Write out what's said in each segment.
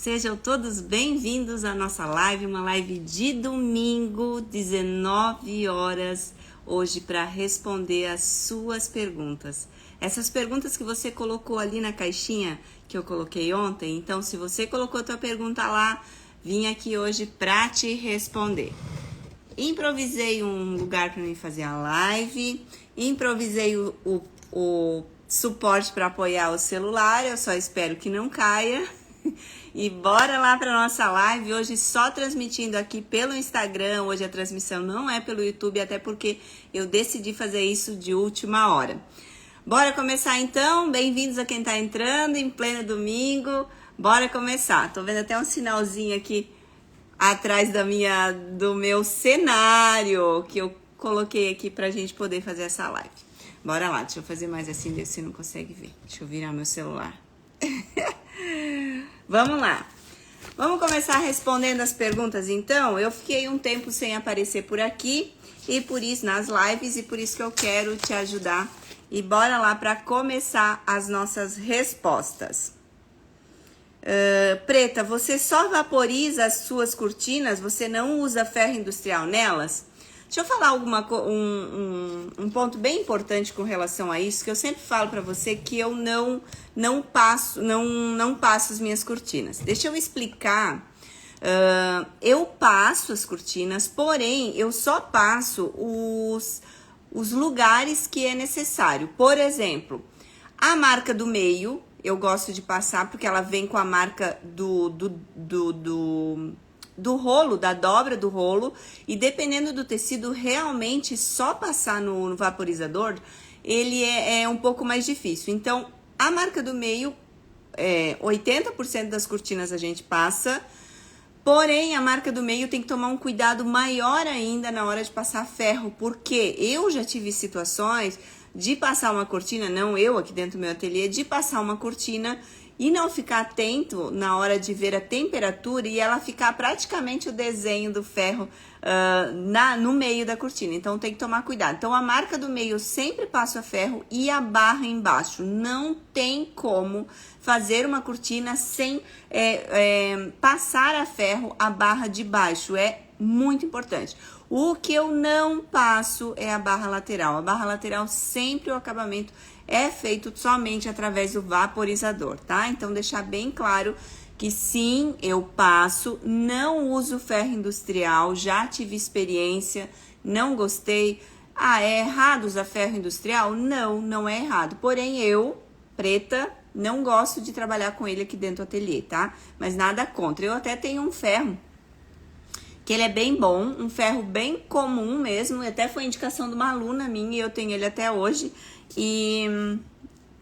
Sejam todos bem-vindos à nossa live, uma live de domingo, 19 horas, hoje para responder as suas perguntas. Essas perguntas que você colocou ali na caixinha que eu coloquei ontem, então se você colocou a tua pergunta lá, vim aqui hoje para te responder. Improvisei um lugar para mim fazer a live, improvisei o suporte para apoiar o celular, eu só espero que não caia. E bora lá para nossa live, hoje só transmitindo aqui pelo Instagram, hoje a transmissão não é pelo YouTube, até porque eu decidi fazer isso de última hora. Bora começar então, bem-vindos a quem tá entrando em pleno domingo, bora começar. Tô vendo até um sinalzinho aqui atrás do meu cenário, que eu coloquei aqui pra gente poder fazer essa live. Bora lá, deixa eu fazer mais assim, ver se você não consegue ver. Deixa eu virar meu celular. Vamos lá. Vamos começar respondendo as perguntas então. Eu fiquei um tempo sem aparecer por aqui e por isso nas lives e por isso que eu quero te ajudar. E bora lá para começar as nossas respostas. Preta, você só vaporiza as suas cortinas? Você não usa ferro industrial nelas? Deixa eu falar um ponto bem importante com relação a isso, que eu sempre falo para você que eu não passo as minhas cortinas. Deixa eu explicar. Eu passo as cortinas, porém eu só passo os lugares que é necessário. Por exemplo, a marca do meio, eu gosto de passar porque ela vem com a marca do rolo, da dobra do rolo, e dependendo do tecido, realmente só passar no vaporizador, ele é um pouco mais difícil. Então, a marca do meio, 80% das cortinas a gente passa, porém, a marca do meio tem que tomar um cuidado maior ainda na hora de passar ferro, porque eu já tive situações de passar uma cortina, não eu aqui dentro do meu ateliê, de passar uma cortina e não ficar atento na hora de ver a temperatura e ela ficar praticamente o desenho do ferro no meio da cortina. Então tem que tomar cuidado. Então a marca do meio sempre passa ferro e a barra embaixo. Não tem como fazer uma cortina sem passar a ferro a barra de baixo. É muito importante. O que eu não passo é a barra lateral. A barra lateral sempre o acabamento é feito somente através do vaporizador, tá? Então, deixar bem claro que sim, eu passo, não uso ferro industrial, já tive experiência, não gostei. Ah, é errado usar ferro industrial? Não, não é errado. Porém, eu, Preta, não gosto de trabalhar com ele aqui dentro do ateliê, tá? Mas nada contra. Eu até tenho um ferro que ele é bem bom, um ferro bem comum mesmo, até foi indicação de uma aluna minha e eu tenho ele até hoje. E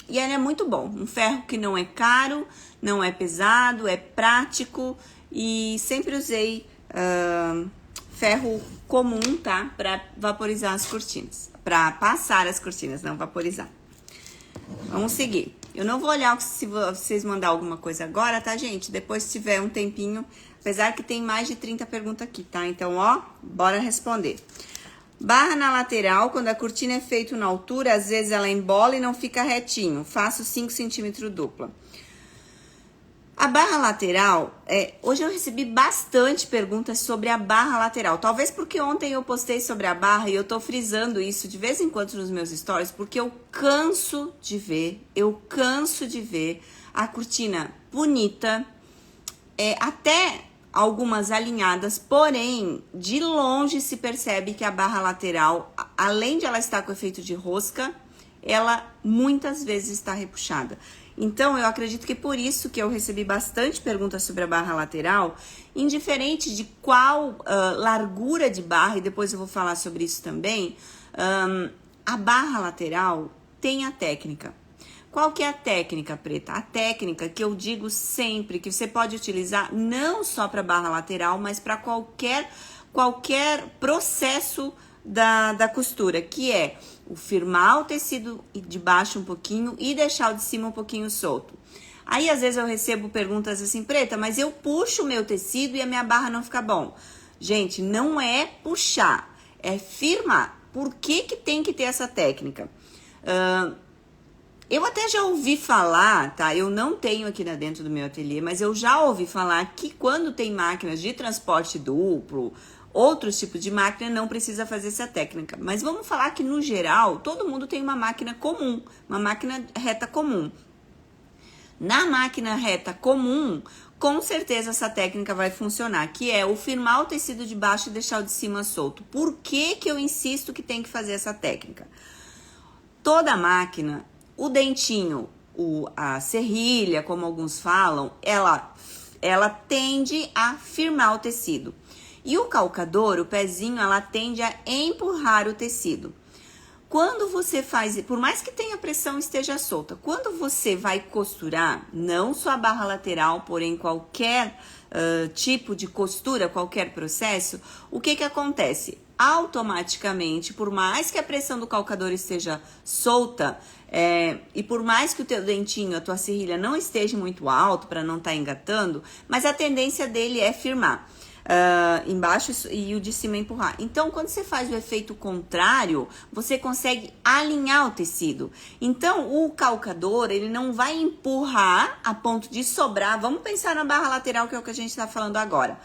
ele é muito bom, um ferro que não é caro, não é pesado, é prático e sempre usei ferro comum, tá? Para vaporizar as cortinas, para passar as cortinas, não vaporizar. Vamos seguir. Eu não vou olhar se vocês mandar alguma coisa agora, tá, gente? Depois, se tiver um tempinho, apesar que tem mais de 30 perguntas aqui, tá? Então, ó, bora responder. Barra na lateral, quando a cortina é feita na altura, às vezes ela embola e não fica retinho. Faço 5 centímetros dupla. A barra lateral, hoje eu recebi bastante perguntas sobre a barra lateral. Talvez porque ontem eu postei sobre a barra e eu tô frisando isso de vez em quando nos meus stories, porque eu canso de ver a cortina bonita, até algumas alinhadas, porém, de longe se percebe que a barra lateral, além de ela estar com efeito de rosca, ela muitas vezes está repuxada. Então, eu acredito que por isso que eu recebi bastante perguntas sobre a barra lateral, indiferente de qual largura de barra, e depois eu vou falar sobre isso também, a barra lateral tem a técnica. Qual que é a técnica, Preta? A técnica que eu digo sempre, que você pode utilizar não só para barra lateral, mas para qualquer processo da costura, que é o firmar o tecido de baixo um pouquinho e deixar o de cima um pouquinho solto. Aí, às vezes, eu recebo perguntas assim, Preta, mas eu puxo o meu tecido e a minha barra não fica bom. Gente, não é puxar, é firmar. Por que tem que ter essa técnica? Eu até já ouvi falar, tá? Eu não tenho aqui dentro do meu ateliê, mas eu já ouvi falar que quando tem máquinas de transporte duplo, outros tipos de máquina, não precisa fazer essa técnica. Mas vamos falar que, no geral, todo mundo tem uma máquina comum, uma máquina reta comum. Na máquina reta comum, com certeza essa técnica vai funcionar, que é o firmar o tecido de baixo e deixar o de cima solto. Por que que eu insisto que tem que fazer essa técnica? Toda máquina, o dentinho, a serrilha, como alguns falam, ela tende a firmar o tecido. E o calcador, o pezinho, ela tende a empurrar o tecido. Quando você faz, por mais que tenha pressão esteja solta, quando você vai costurar, não só a barra lateral, porém qualquer tipo de costura, qualquer processo, o que que acontece? Automaticamente, por mais que a pressão do calcador esteja solta, e por mais que o teu dentinho, a tua serrilha não esteja muito alto para não estar engatando, mas a tendência dele é firmar. Embaixo e o de cima empurrar. Então, quando você faz o efeito contrário, você consegue alinhar o tecido. Então, o calcador, ele não vai empurrar a ponto de sobrar. Vamos pensar na barra lateral, que é o que a gente está falando agora.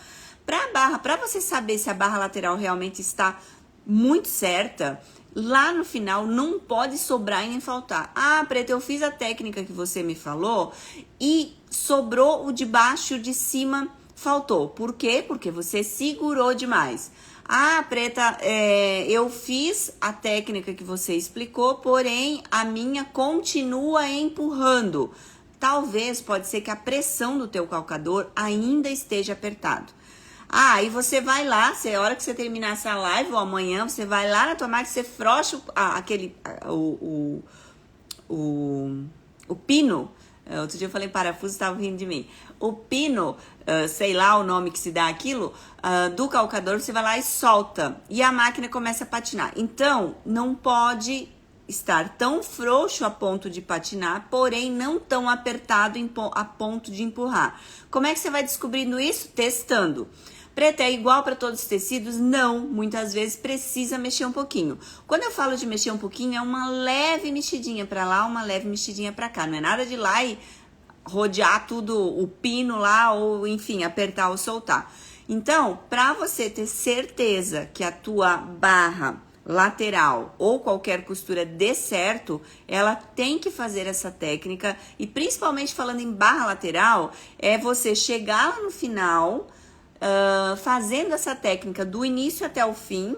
Para você saber se a barra lateral realmente está muito certa, lá no final não pode sobrar e nem faltar. Ah, Preta, eu fiz a técnica que você me falou e sobrou o de baixo e o de cima faltou. Por quê? Porque você segurou demais. Ah, Preta, eu fiz a técnica que você explicou, porém a minha continua empurrando. Talvez, pode ser que a pressão do teu calcador ainda esteja apertado. Ah, aí você vai lá, a hora que você terminar essa live ou amanhã, você vai lá na tua máquina, você frouxa o pino. Outro dia eu falei parafuso, estava rindo de mim. O pino, sei lá o nome que se dá aquilo, do calcador, você vai lá e solta. E a máquina começa a patinar. Então, não pode estar tão frouxo a ponto de patinar, porém não tão apertado a ponto de empurrar. Como é que você vai descobrindo isso? Testando. Preta, é igual para todos os tecidos? Não, muitas vezes precisa mexer um pouquinho. Quando eu falo de mexer um pouquinho, é uma leve mexidinha para lá, uma leve mexidinha para cá. Não é nada de ir lá e rodear tudo, o pino lá, ou enfim, apertar ou soltar. Então, para você ter certeza que a tua barra lateral ou qualquer costura dê certo, ela tem que fazer essa técnica. E principalmente falando em barra lateral, é você chegar lá no final, fazendo essa técnica do início até o fim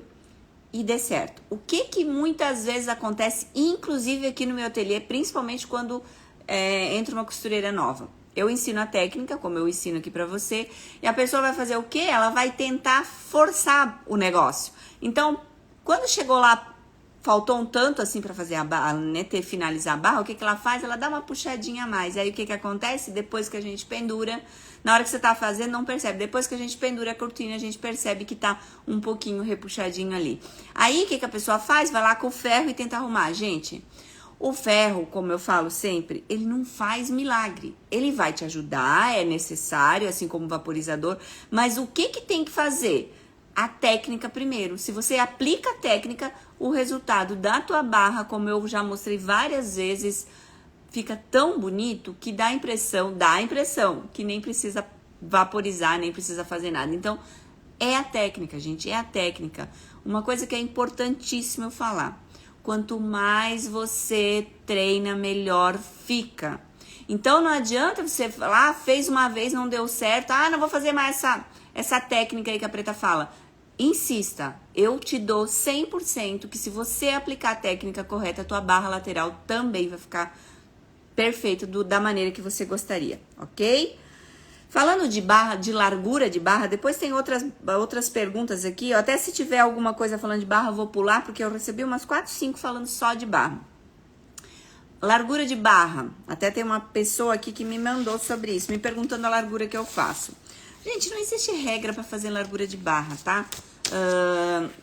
e dê certo. O que muitas vezes acontece, inclusive aqui no meu ateliê, principalmente quando entra uma costureira nova. Eu ensino a técnica, como eu ensino aqui pra você, e a pessoa vai fazer o quê? Ela vai tentar forçar o negócio. Então, quando chegou lá, faltou um tanto assim pra fazer a barra, né, finalizar a barra, o que ela faz? Ela dá uma puxadinha a mais. Aí o que acontece? Depois que a gente pendura, na hora que você tá fazendo, não percebe. Depois que a gente pendura a cortina, a gente percebe que tá um pouquinho repuxadinho ali. Aí o que a pessoa faz? Vai lá com o ferro e tenta arrumar. Gente, o ferro, como eu falo sempre, ele não faz milagre. Ele vai te ajudar, é necessário, assim como o vaporizador, mas o que tem que fazer? A técnica primeiro. Se você aplica a técnica, o resultado da tua barra, como eu já mostrei várias vezes, fica tão bonito que dá a impressão que nem precisa vaporizar, nem precisa fazer nada. Então, é a técnica, gente, é a técnica. Uma coisa que é importantíssimo eu falar: quanto mais você treina, melhor fica. Então, não adianta você falar, fez uma vez, não deu certo, não vou fazer mais essa técnica aí que a Preta fala. Insista, eu te dou 100% que se você aplicar a técnica correta, a tua barra lateral também vai ficar perfeito da maneira que você gostaria, ok? Falando de barra, de largura de barra, depois tem outras perguntas aqui. Até se tiver alguma coisa falando de barra, eu vou pular, porque eu recebi umas 4, 5 falando só de barra. Largura de barra. Até tem uma pessoa aqui que me mandou sobre isso, me perguntando a largura que eu faço. Gente, não existe regra para fazer largura de barra, tá?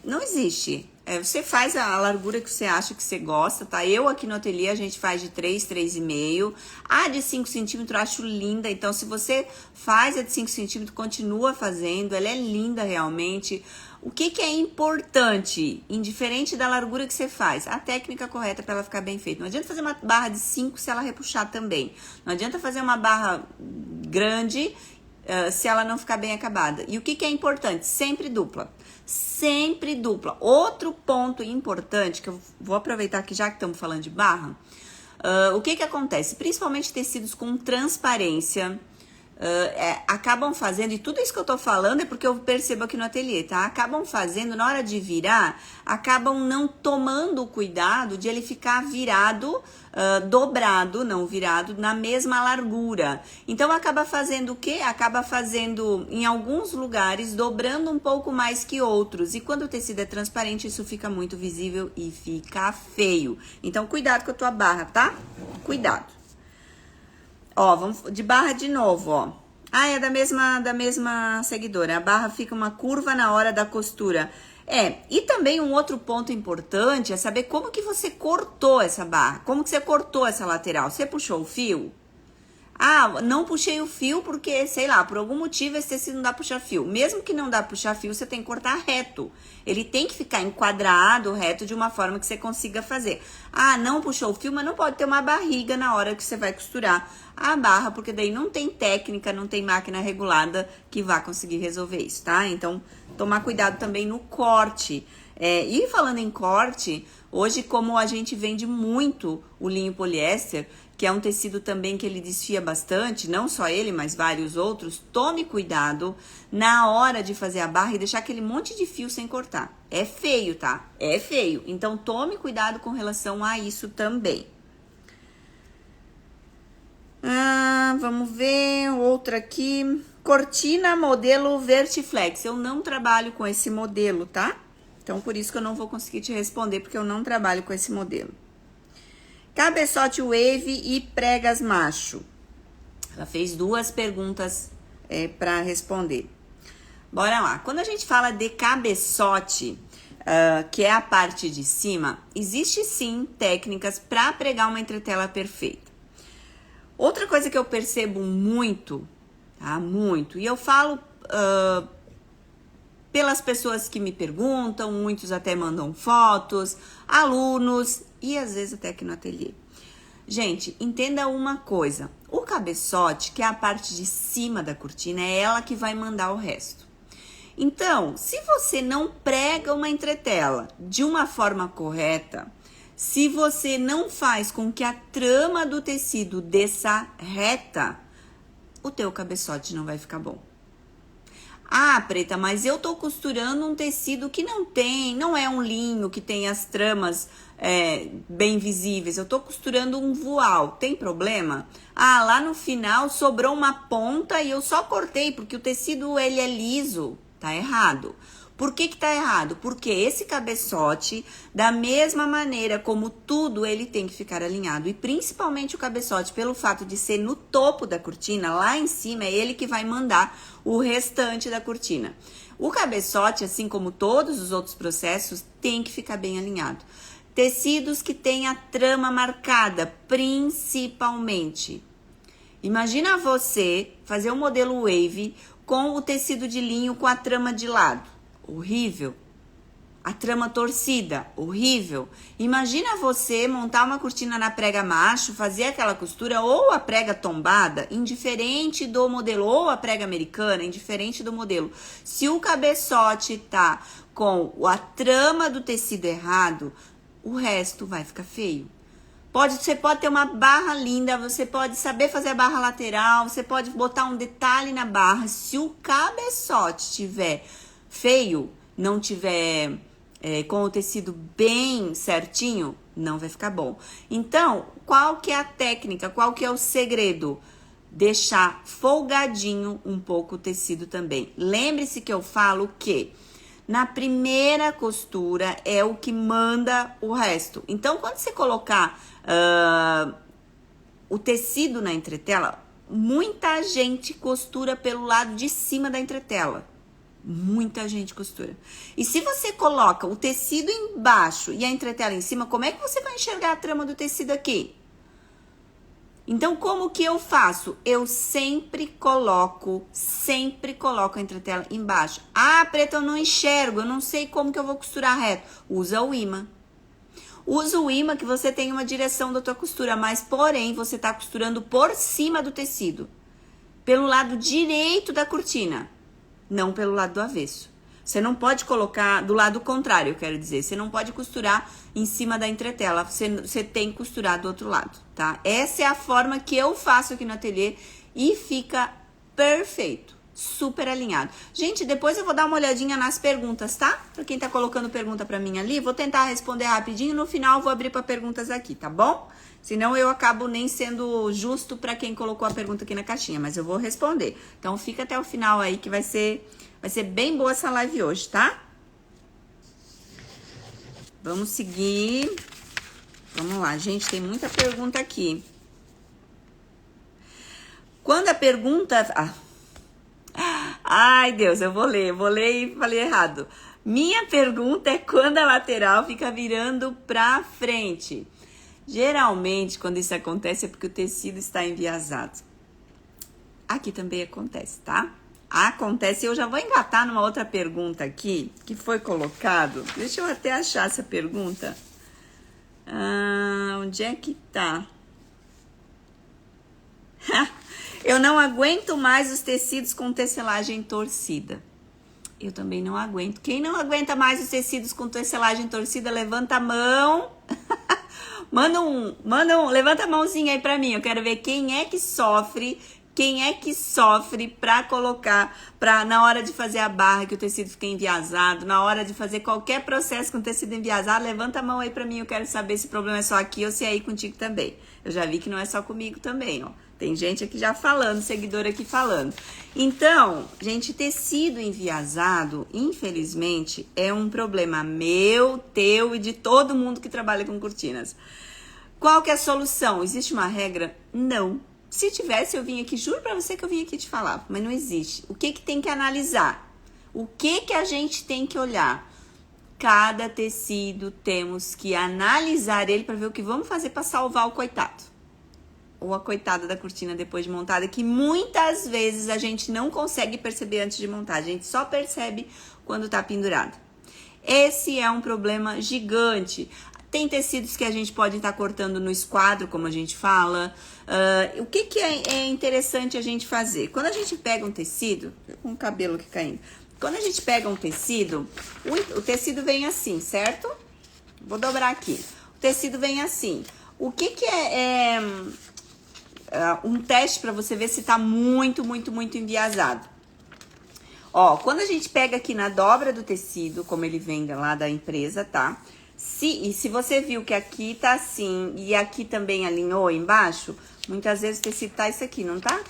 Não existe. Você faz a largura que você acha que você gosta, tá? Eu aqui no ateliê, a gente faz de 3, 3,5. A de 5 centímetros eu acho linda. Então, se você faz a de 5 centímetros, continua fazendo. Ela é linda realmente. O que que é importante, indiferente da largura que você faz? A técnica correta para ela ficar bem feita. Não adianta fazer uma barra de 5 se ela repuxar também. Não adianta fazer uma barra grande se ela não ficar bem acabada. E o que que é importante? Sempre dupla. Sempre dupla. Outro ponto importante, que eu vou aproveitar que já que estamos falando de barra, o que que acontece? Principalmente tecidos com transparência, acabam fazendo, e tudo isso que eu tô falando é porque eu percebo aqui no ateliê, tá? Acabam fazendo, na hora de virar, acabam não tomando o cuidado de ele ficar virado, dobrado, não virado, na mesma largura. Então, acaba fazendo o quê? Acaba fazendo, em alguns lugares, dobrando um pouco mais que outros. E quando o tecido é transparente, isso fica muito visível e fica feio. Então, cuidado com a tua barra, tá? Cuidado. Ó, vamos de barra de novo, ó. Ah, é da mesma seguidora. A barra fica uma curva na hora da costura. E também um outro ponto importante é saber como que você cortou essa barra. Como que você cortou essa lateral? Você puxou o fio? Ah, não puxei o fio porque, sei lá, por algum motivo esse tecido não dá pra puxar fio. Mesmo que não dá pra puxar fio, você tem que cortar reto. Ele tem que ficar enquadrado, reto, de uma forma que você consiga fazer. Ah, não puxou o fio, mas não pode ter uma barriga na hora que você vai costurar a barra, porque daí não tem técnica, não tem máquina regulada que vá conseguir resolver isso, tá? Então, tomar cuidado também no corte. E falando em corte, hoje como a gente vende muito o linho poliéster, que é um tecido também que ele desfia bastante, não só ele, mas vários outros, tome cuidado na hora de fazer a barra e deixar aquele monte de fio sem cortar. É feio, tá? É feio. Então, tome cuidado com relação a isso também. Vamos ver, outra aqui. Cortina modelo Vertiflex. Eu não trabalho com esse modelo, tá? Então, por isso que eu não vou conseguir te responder, porque eu não trabalho com esse modelo. Cabeçote wave e pregas macho. Ela fez 2 perguntas para responder. Bora lá. Quando a gente fala de cabeçote, que é a parte de cima, existe sim técnicas para pregar uma entretela perfeita. Outra coisa que eu percebo muito, tá? Muito, e eu falo pelas pessoas que me perguntam, muitos até mandam fotos, alunos e às vezes até aqui no ateliê. Gente, entenda uma coisa, o cabeçote, que é a parte de cima da cortina, é ela que vai mandar o resto. Então, se você não prega uma entretela de uma forma correta, se você não faz com que a trama do tecido desça reta, o teu cabeçote não vai ficar bom. Ah, Preta, mas eu tô costurando um tecido que não é um linho que tem as tramas bem visíveis. Eu tô costurando um voal, tem problema? Ah, lá no final sobrou uma ponta e eu só cortei porque o tecido ele é liso. Tá errado. Por que que tá errado? Porque esse cabeçote, da mesma maneira como tudo, ele tem que ficar alinhado. E principalmente o cabeçote, pelo fato de ser no topo da cortina, lá em cima, é ele que vai mandar o restante da cortina. O cabeçote, assim como todos os outros processos, tem que ficar bem alinhado. Tecidos que têm a trama marcada, principalmente. Imagina você fazer um modelo wave com o tecido de linho com a trama de lado. Horrível. A trama torcida, horrível. Imagina você montar uma cortina na prega macho, fazer aquela costura ou a prega tombada, indiferente do modelo, ou a prega americana, indiferente do modelo. Se o cabeçote tá com a trama do tecido errado, o resto vai ficar feio. Você pode ter uma barra linda, você pode saber fazer a barra lateral, você pode botar um detalhe na barra. Se o cabeçote estiver feio, não tiver com o tecido bem certinho, não vai ficar bom. Então, qual que é a técnica? Qual que é o segredo? Deixar folgadinho um pouco o tecido também. Lembre-se que eu falo que na primeira costura é o que manda o resto. Então, quando você colocar o tecido na entretela, muita gente costura pelo lado de cima da entretela. Muita gente costura. E se você coloca o tecido embaixo e a entretela em cima, como é que você vai enxergar a trama do tecido aqui? Então, como que eu faço? Eu sempre coloco a entretela embaixo. Ah, Preta, eu não enxergo, eu não sei como que eu vou costurar reto. Usa o imã. Usa o imã que você tem uma direção da tua costura, mas porém você está costurando por cima do tecido. Pelo lado direito da cortina, não pelo lado do avesso. Você não pode colocar do lado contrário, eu quero dizer. Você não pode costurar em cima da entretela. Você tem que costurar do outro lado, tá? Essa é a forma que eu faço aqui no ateliê e fica perfeito. Super alinhado. Gente, depois eu vou dar uma olhadinha nas perguntas, tá? Pra quem tá colocando pergunta pra mim ali, vou tentar responder rapidinho. No final eu vou abrir pra perguntas aqui, tá bom? Senão eu acabo nem sendo justo pra quem colocou a pergunta aqui na caixinha, mas eu vou responder. Então fica até o final aí que vai ser bem boa essa live hoje, tá? Vamos seguir. Vamos lá, gente, tem muita pergunta aqui. Quando a pergunta... Ai, Deus, eu vou ler e falei errado. Minha pergunta é quando a lateral fica virando pra frente. Geralmente, quando isso acontece, é porque o tecido está enviesado. Aqui também acontece, tá? Acontece, eu já vou engatar numa outra pergunta aqui, que foi colocado. Deixa eu até achar essa pergunta. Onde é que tá? Eu não aguento mais os tecidos com tecelagem torcida. Eu também não aguento. Quem não aguenta mais os tecidos com tecelagem torcida, levanta a mão. Levanta a mãozinha aí pra mim. Eu quero ver quem é que sofre pra colocar, na hora de fazer a barra que o tecido fica enviesado, na hora de fazer qualquer processo com tecido enviesado, levanta a mão aí pra mim. Eu quero saber se o problema é só aqui ou se é aí contigo também. Eu já vi que não é só comigo também, ó. Tem gente aqui já falando, seguidor aqui falando. Então, gente, tecido enviesado, infelizmente, é um problema meu, teu e de todo mundo que trabalha com cortinas. Qual que é a solução? Existe uma regra? Não. Se tivesse, eu vim aqui, juro pra você que eu vim aqui te falar, mas não existe. O que tem que analisar? O que a gente tem que olhar? Cada tecido temos que analisar ele para ver o que vamos fazer para salvar o coitado. Ou a coitada da cortina depois de montada, que muitas vezes a gente não consegue perceber antes de montar. A gente só percebe quando tá pendurado. Esse é um problema gigante. Tem tecidos que a gente pode estar cortando no esquadro, como a gente fala. O que é interessante a gente fazer? Quando a gente pega um tecido, com o cabelo aqui caindo. Quando a gente pega um tecido, o tecido vem assim, certo? Vou dobrar aqui. O tecido vem assim. O que é um teste para você ver se tá muito enviesado? Ó, quando a gente pega aqui na dobra do tecido, como ele vem lá da empresa, tá? Se você viu que aqui tá assim e aqui também alinhou embaixo, muitas vezes o tecido tá isso aqui, não tá?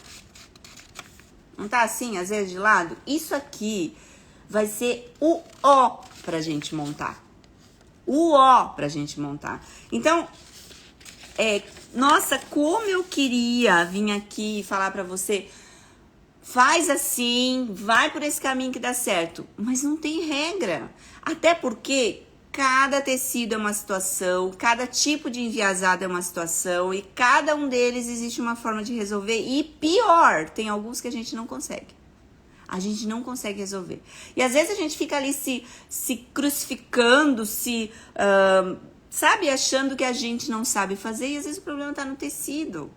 Não tá assim, às vezes de lado? Isso aqui vai ser o ó pra gente montar. O ó pra gente montar. Então, nossa, como eu queria vir aqui e falar pra você, faz assim, vai por esse caminho que dá certo. Mas não tem regra. Até porque cada tecido é uma situação, cada tipo de enviesado é uma situação e cada um deles existe uma forma de resolver. E pior, tem alguns que a gente não consegue. A gente não consegue resolver. E às vezes a gente fica ali se crucificando, sabe, achando que a gente não sabe fazer, e às vezes o problema tá no tecido.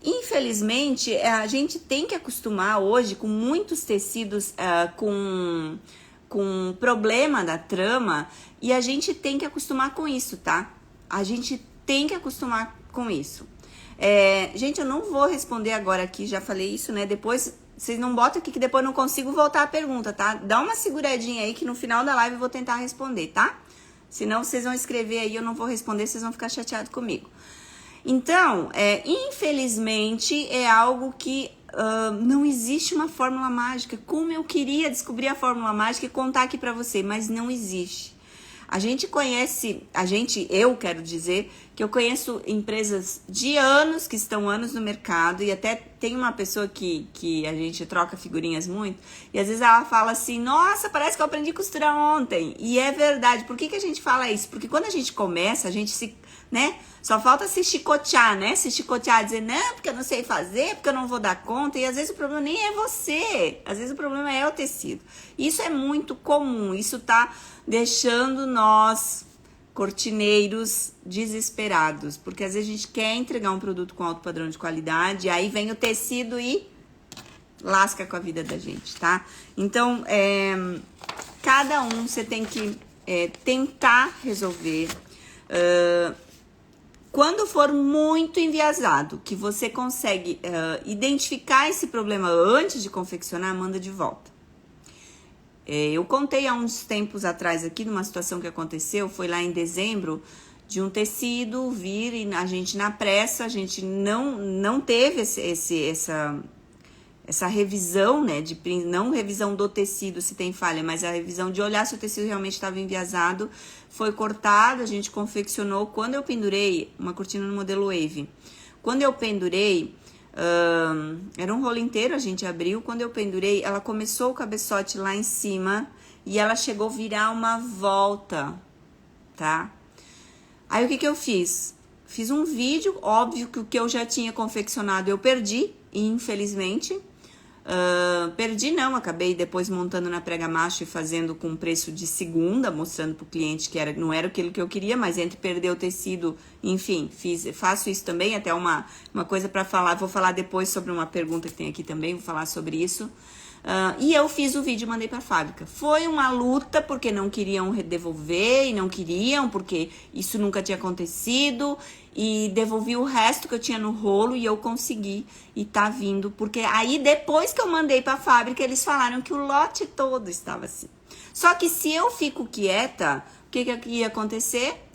Infelizmente, a gente tem que acostumar hoje com muitos tecidos com problema da trama, e a gente tem que acostumar com isso, tá? A gente tem que acostumar com isso. Gente, eu não vou responder agora aqui, já falei isso, né? Depois, vocês não botam aqui que depois eu não consigo voltar a pergunta, tá? Dá uma seguradinha aí que no final da live eu vou tentar responder, tá? Senão vocês vão escrever aí, eu não vou responder, vocês vão ficar chateados comigo. Então, infelizmente, é algo que não existe uma fórmula mágica. Como eu queria descobrir a fórmula mágica e contar aqui pra você, mas não existe. A gente conhece, eu quero dizer, que eu conheço empresas de anos, que estão anos no mercado, e até tem uma pessoa que a gente troca figurinhas muito, e às vezes ela fala assim, nossa, parece que eu aprendi a costurar ontem. E é verdade. Por que a gente fala isso? Porque quando a gente começa, a gente né? Só falta se chicotear, né? Se chicotear, dizer, não, porque eu não sei fazer, porque eu não vou dar conta. E às vezes o problema nem é você, às vezes o problema é o tecido. Isso é muito comum, isso tá deixando nós, cortineiros, desesperados. Porque às vezes a gente quer entregar um produto com alto padrão de qualidade, aí vem o tecido e lasca com a vida da gente, tá? Então, cada um você tem que tentar resolver. Quando for muito enviesado, que você consegue identificar esse problema antes de confeccionar, manda de volta. Eu contei há uns tempos atrás aqui, numa situação que aconteceu, foi lá em dezembro, de um tecido vir e a gente na pressa, a gente não teve essa revisão, né, não revisão do tecido se tem falha, mas a revisão de olhar se o tecido realmente estava enviesado, foi cortado, a gente confeccionou. Quando eu pendurei, uma cortina no modelo Wave, quando eu pendurei, era um rolo inteiro, a gente abriu, quando eu pendurei, ela começou o cabeçote lá em cima e ela chegou a virar uma volta, tá? Aí o que eu fiz? Fiz um vídeo, óbvio que o que eu já tinha confeccionado eu perdi, infelizmente. Perdi não, acabei depois montando na prega macho e fazendo com preço de segunda, mostrando pro cliente que não era aquilo que eu queria, mas entre perder o tecido, enfim, faço isso também, até uma coisa para falar, vou falar depois sobre uma pergunta que tem aqui também, vou falar sobre isso. E eu fiz o vídeo e mandei pra fábrica. Foi uma luta, porque não queriam devolver e não queriam, porque isso nunca tinha acontecido. E devolvi o resto que eu tinha no rolo e eu consegui. E tá vindo, porque aí depois que eu mandei pra fábrica, eles falaram que o lote todo estava assim. Só que se eu fico quieta, o que ia acontecer?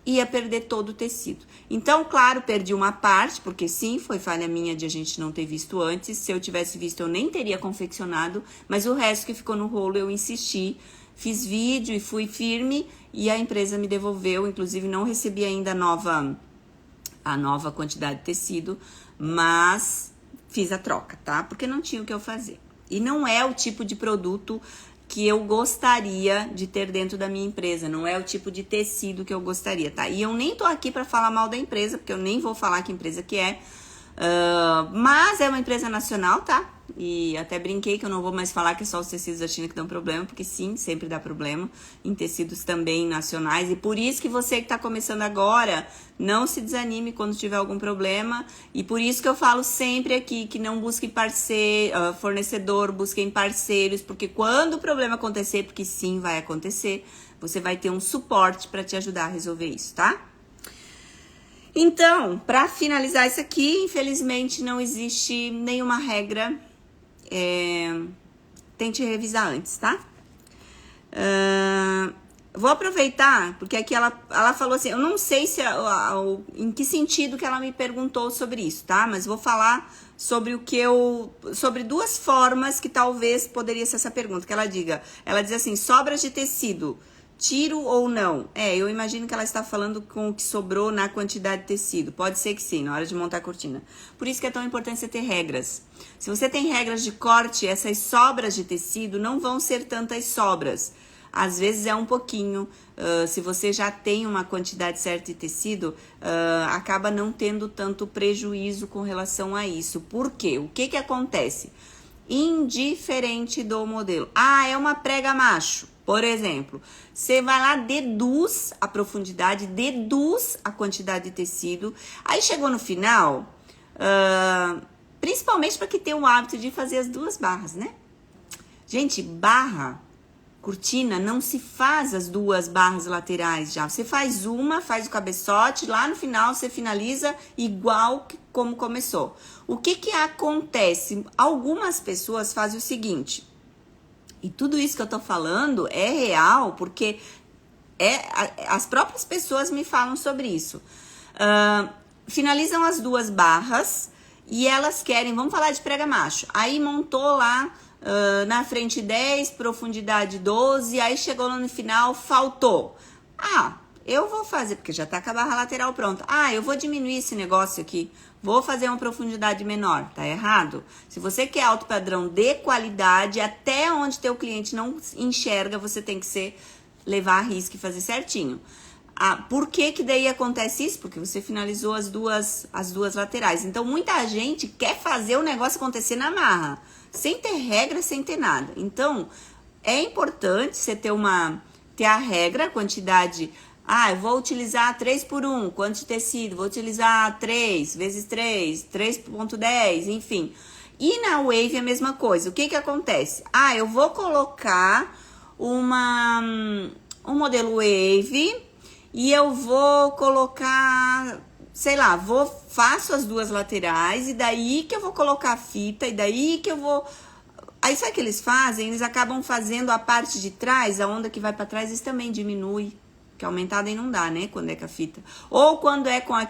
Ia perder todo o tecido. Então, claro, perdi uma parte, porque sim, foi falha minha de a gente não ter visto antes. Se eu tivesse visto, eu nem teria confeccionado, mas o resto que ficou no rolo, eu insisti, fiz vídeo e fui firme, e a empresa me devolveu, inclusive não recebi ainda a nova quantidade de tecido, mas fiz a troca, tá? Porque não tinha o que eu fazer. E não é o tipo de produto que eu gostaria de ter dentro da minha empresa, não é o tipo de tecido que eu gostaria, tá? E eu nem tô aqui para falar mal da empresa, porque eu nem vou falar que empresa que é, mas é uma empresa nacional, tá? E até brinquei que eu não vou mais falar que é só os tecidos da China que dão problema, porque sim, sempre dá problema em tecidos também nacionais, e por isso que você que tá começando agora, não se desanime quando tiver algum problema, e por isso que eu falo sempre aqui que não busque fornecedor, busquem parceiros, porque quando o problema acontecer, porque sim, vai acontecer, você vai ter um suporte para te ajudar a resolver isso, tá? Então, para finalizar isso aqui, infelizmente não existe nenhuma regra, tente revisar antes, tá? Vou aproveitar, porque aqui ela falou assim, eu não sei se em que sentido que ela me perguntou sobre isso, tá? Mas vou falar sobre sobre duas formas que talvez poderia ser essa pergunta, que ela diz assim, sobras de tecido, tiro ou não? Eu imagino que ela está falando com o que sobrou na quantidade de tecido. Pode ser que sim, na hora de montar a cortina. Por isso que é tão importante você ter regras. Se você tem regras de corte, essas sobras de tecido não vão ser tantas sobras. Às vezes é um pouquinho. Se você já tem uma quantidade certa de tecido, acaba não tendo tanto prejuízo com relação a isso. Por quê? O que acontece? Indiferente do modelo. É uma prega macho. Por exemplo, você vai lá, deduz a profundidade, deduz a quantidade de tecido. Aí chegou no final, principalmente para quem tem o hábito de fazer as duas barras, né? Gente, cortina, não se faz as duas barras laterais já. Você faz uma, faz o cabeçote, lá no final você finaliza igual como começou. O que acontece? Algumas pessoas fazem o seguinte... E tudo isso que eu tô falando é real, porque as próprias pessoas me falam sobre isso. Finalizam as duas barras e elas querem, vamos falar de prega macho. Aí montou lá na frente 10, profundidade 12, aí chegou lá no final, faltou. Eu vou fazer, porque já tá com a barra lateral pronta. Eu vou diminuir esse negócio aqui. Vou fazer uma profundidade menor. Tá errado? Se você quer alto padrão de qualidade, até onde teu cliente não enxerga, você tem que levar a risco e fazer certinho. Por que que daí acontece isso? Porque você finalizou as duas laterais. Então, muita gente quer fazer o negócio acontecer na marra, sem ter regra, sem ter nada. Então, é importante você ter a regra, a quantidade. Eu vou utilizar 3x1, quanto de tecido? Vou utilizar 3 vezes 3, 3,10, enfim. E na Wave é a mesma coisa. O que que acontece? Eu vou colocar um modelo Wave e eu vou colocar, sei lá, faço as duas laterais e daí que eu vou colocar a fita e daí que eu vou... Aí sabe o que eles fazem? Eles acabam fazendo a parte de trás, a onda que vai para trás, isso também diminui. Que aumentada aí não dá, né? Quando é com a fita. Ou quando é com a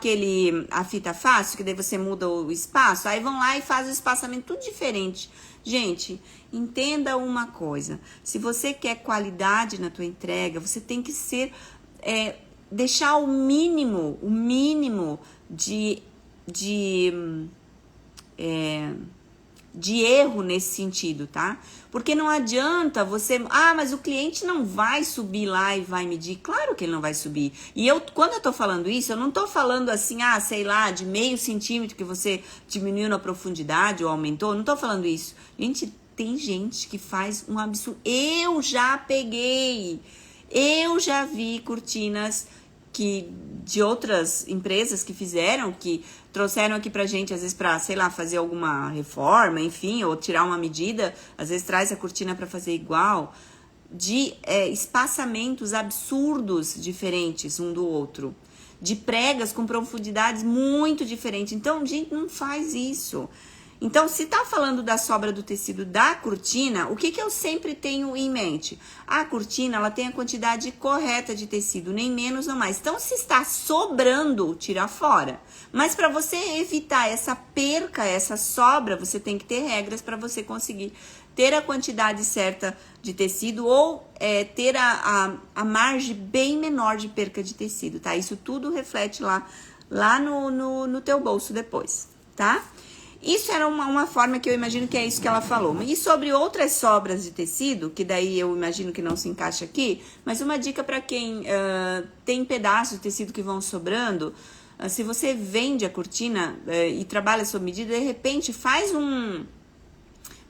fita fácil, que daí você muda o espaço, aí vão lá e fazem o espaçamento tudo diferente. Gente, entenda uma coisa. Se você quer qualidade na tua entrega, você tem que deixar o mínimo de erro nesse sentido, tá? Porque não adianta você... mas o cliente não vai subir lá e vai medir. Claro que ele não vai subir. E quando eu tô falando isso, eu não tô falando assim, sei lá, de meio centímetro que você diminuiu na profundidade ou aumentou. Não tô falando isso. Gente, tem gente que faz um absurdo. Eu já vi cortinas de outras empresas que fizeram, que trouxeram aqui pra gente, às vezes pra, sei lá, fazer alguma reforma, enfim, ou tirar uma medida, às vezes traz a cortina pra fazer igual, de espaçamentos absurdos diferentes um do outro, de pregas com profundidades muito diferentes. Então, gente, não faz isso. Então, se tá falando da sobra do tecido da cortina, o que eu sempre tenho em mente? A cortina, ela tem a quantidade correta de tecido, nem menos, não mais. Então, se está sobrando, tira fora. Mas para você evitar essa perca, essa sobra, você tem que ter regras para você conseguir ter a quantidade certa de tecido ou ter a margem bem menor de perca de tecido, tá? Isso tudo reflete lá no teu bolso depois, tá? Isso era uma forma que eu imagino que é isso que ela falou. E sobre outras sobras de tecido, que daí eu imagino que não se encaixa aqui, mas uma dica para quem tem pedaços de tecido que vão sobrando, se você vende a cortina e trabalha sob medida, de repente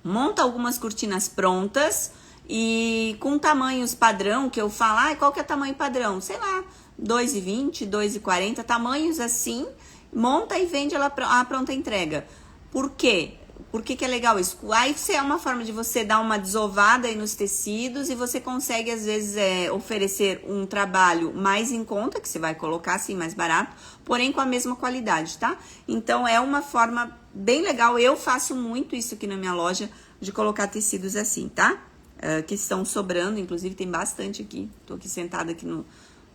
monta algumas cortinas prontas e com tamanhos padrão, que eu falo, qual que é o tamanho padrão? Sei lá, 2,20, 2,40, tamanhos assim, monta e vende ela a pronta entrega. Por quê? Por que é legal isso? Aí é uma forma de você dar uma desovada aí nos tecidos e você consegue, às vezes, oferecer um trabalho mais em conta, que você vai colocar assim, mais barato, porém com a mesma qualidade, tá? Então, é uma forma bem legal. Eu faço muito isso aqui na minha loja, de colocar tecidos assim, tá? Que estão sobrando, inclusive tem bastante aqui. Tô aqui sentada aqui no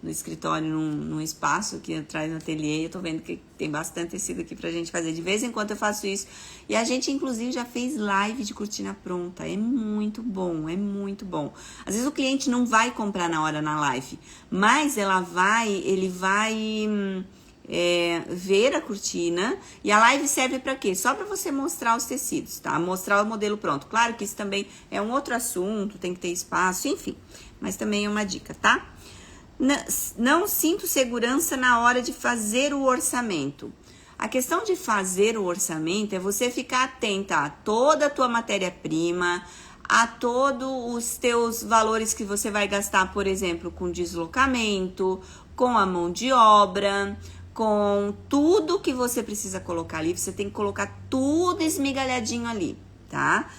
escritório, num espaço aqui atrás no ateliê, eu tô vendo que tem bastante tecido aqui pra gente fazer. De vez em quando eu faço isso. E a gente, inclusive, já fez live de cortina pronta. É muito bom, é muito bom. Às vezes o cliente não vai comprar na hora na live, mas ele vai ver a cortina. E a live serve pra quê? Só pra você mostrar os tecidos, tá? Mostrar o modelo pronto. Claro que isso também é um outro assunto, tem que ter espaço, enfim. Mas também é uma dica, tá? Não sinto segurança na hora de fazer o orçamento. A questão de fazer o orçamento é você ficar atenta a toda a tua matéria-prima, a todos os teus valores que você vai gastar, por exemplo, com deslocamento, com a mão de obra, com tudo que você precisa colocar ali. Você tem que colocar tudo esmigalhadinho ali, tá?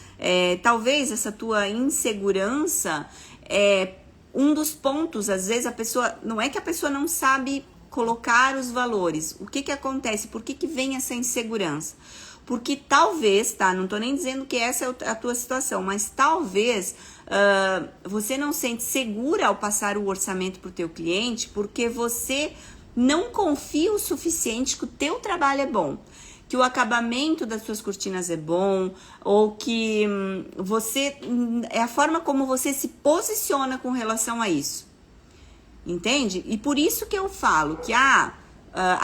Talvez essa tua insegurança um dos pontos, às vezes não é que a pessoa não sabe colocar os valores. O que acontece? Por que vem essa insegurança? Porque talvez, tá? Não tô nem dizendo que essa é a tua situação, mas talvez você não sente segura ao passar o orçamento pro teu cliente porque você não confia o suficiente que o teu trabalho é bom, que o acabamento das suas cortinas é bom, ou que é a forma como você se posiciona com relação a isso. Entende? E por isso que eu falo que a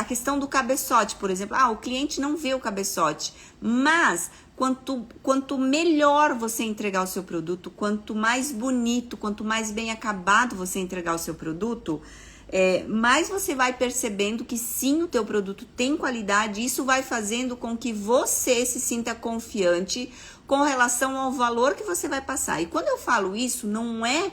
questão do cabeçote, por exemplo, o cliente não vê o cabeçote, mas quanto melhor você entregar o seu produto, quanto mais bonito, quanto mais bem acabado você entregar o seu produto, mais você vai percebendo que sim, o teu produto tem qualidade. Isso vai fazendo com que você se sinta confiante com relação ao valor que você vai passar. E quando eu falo isso, não é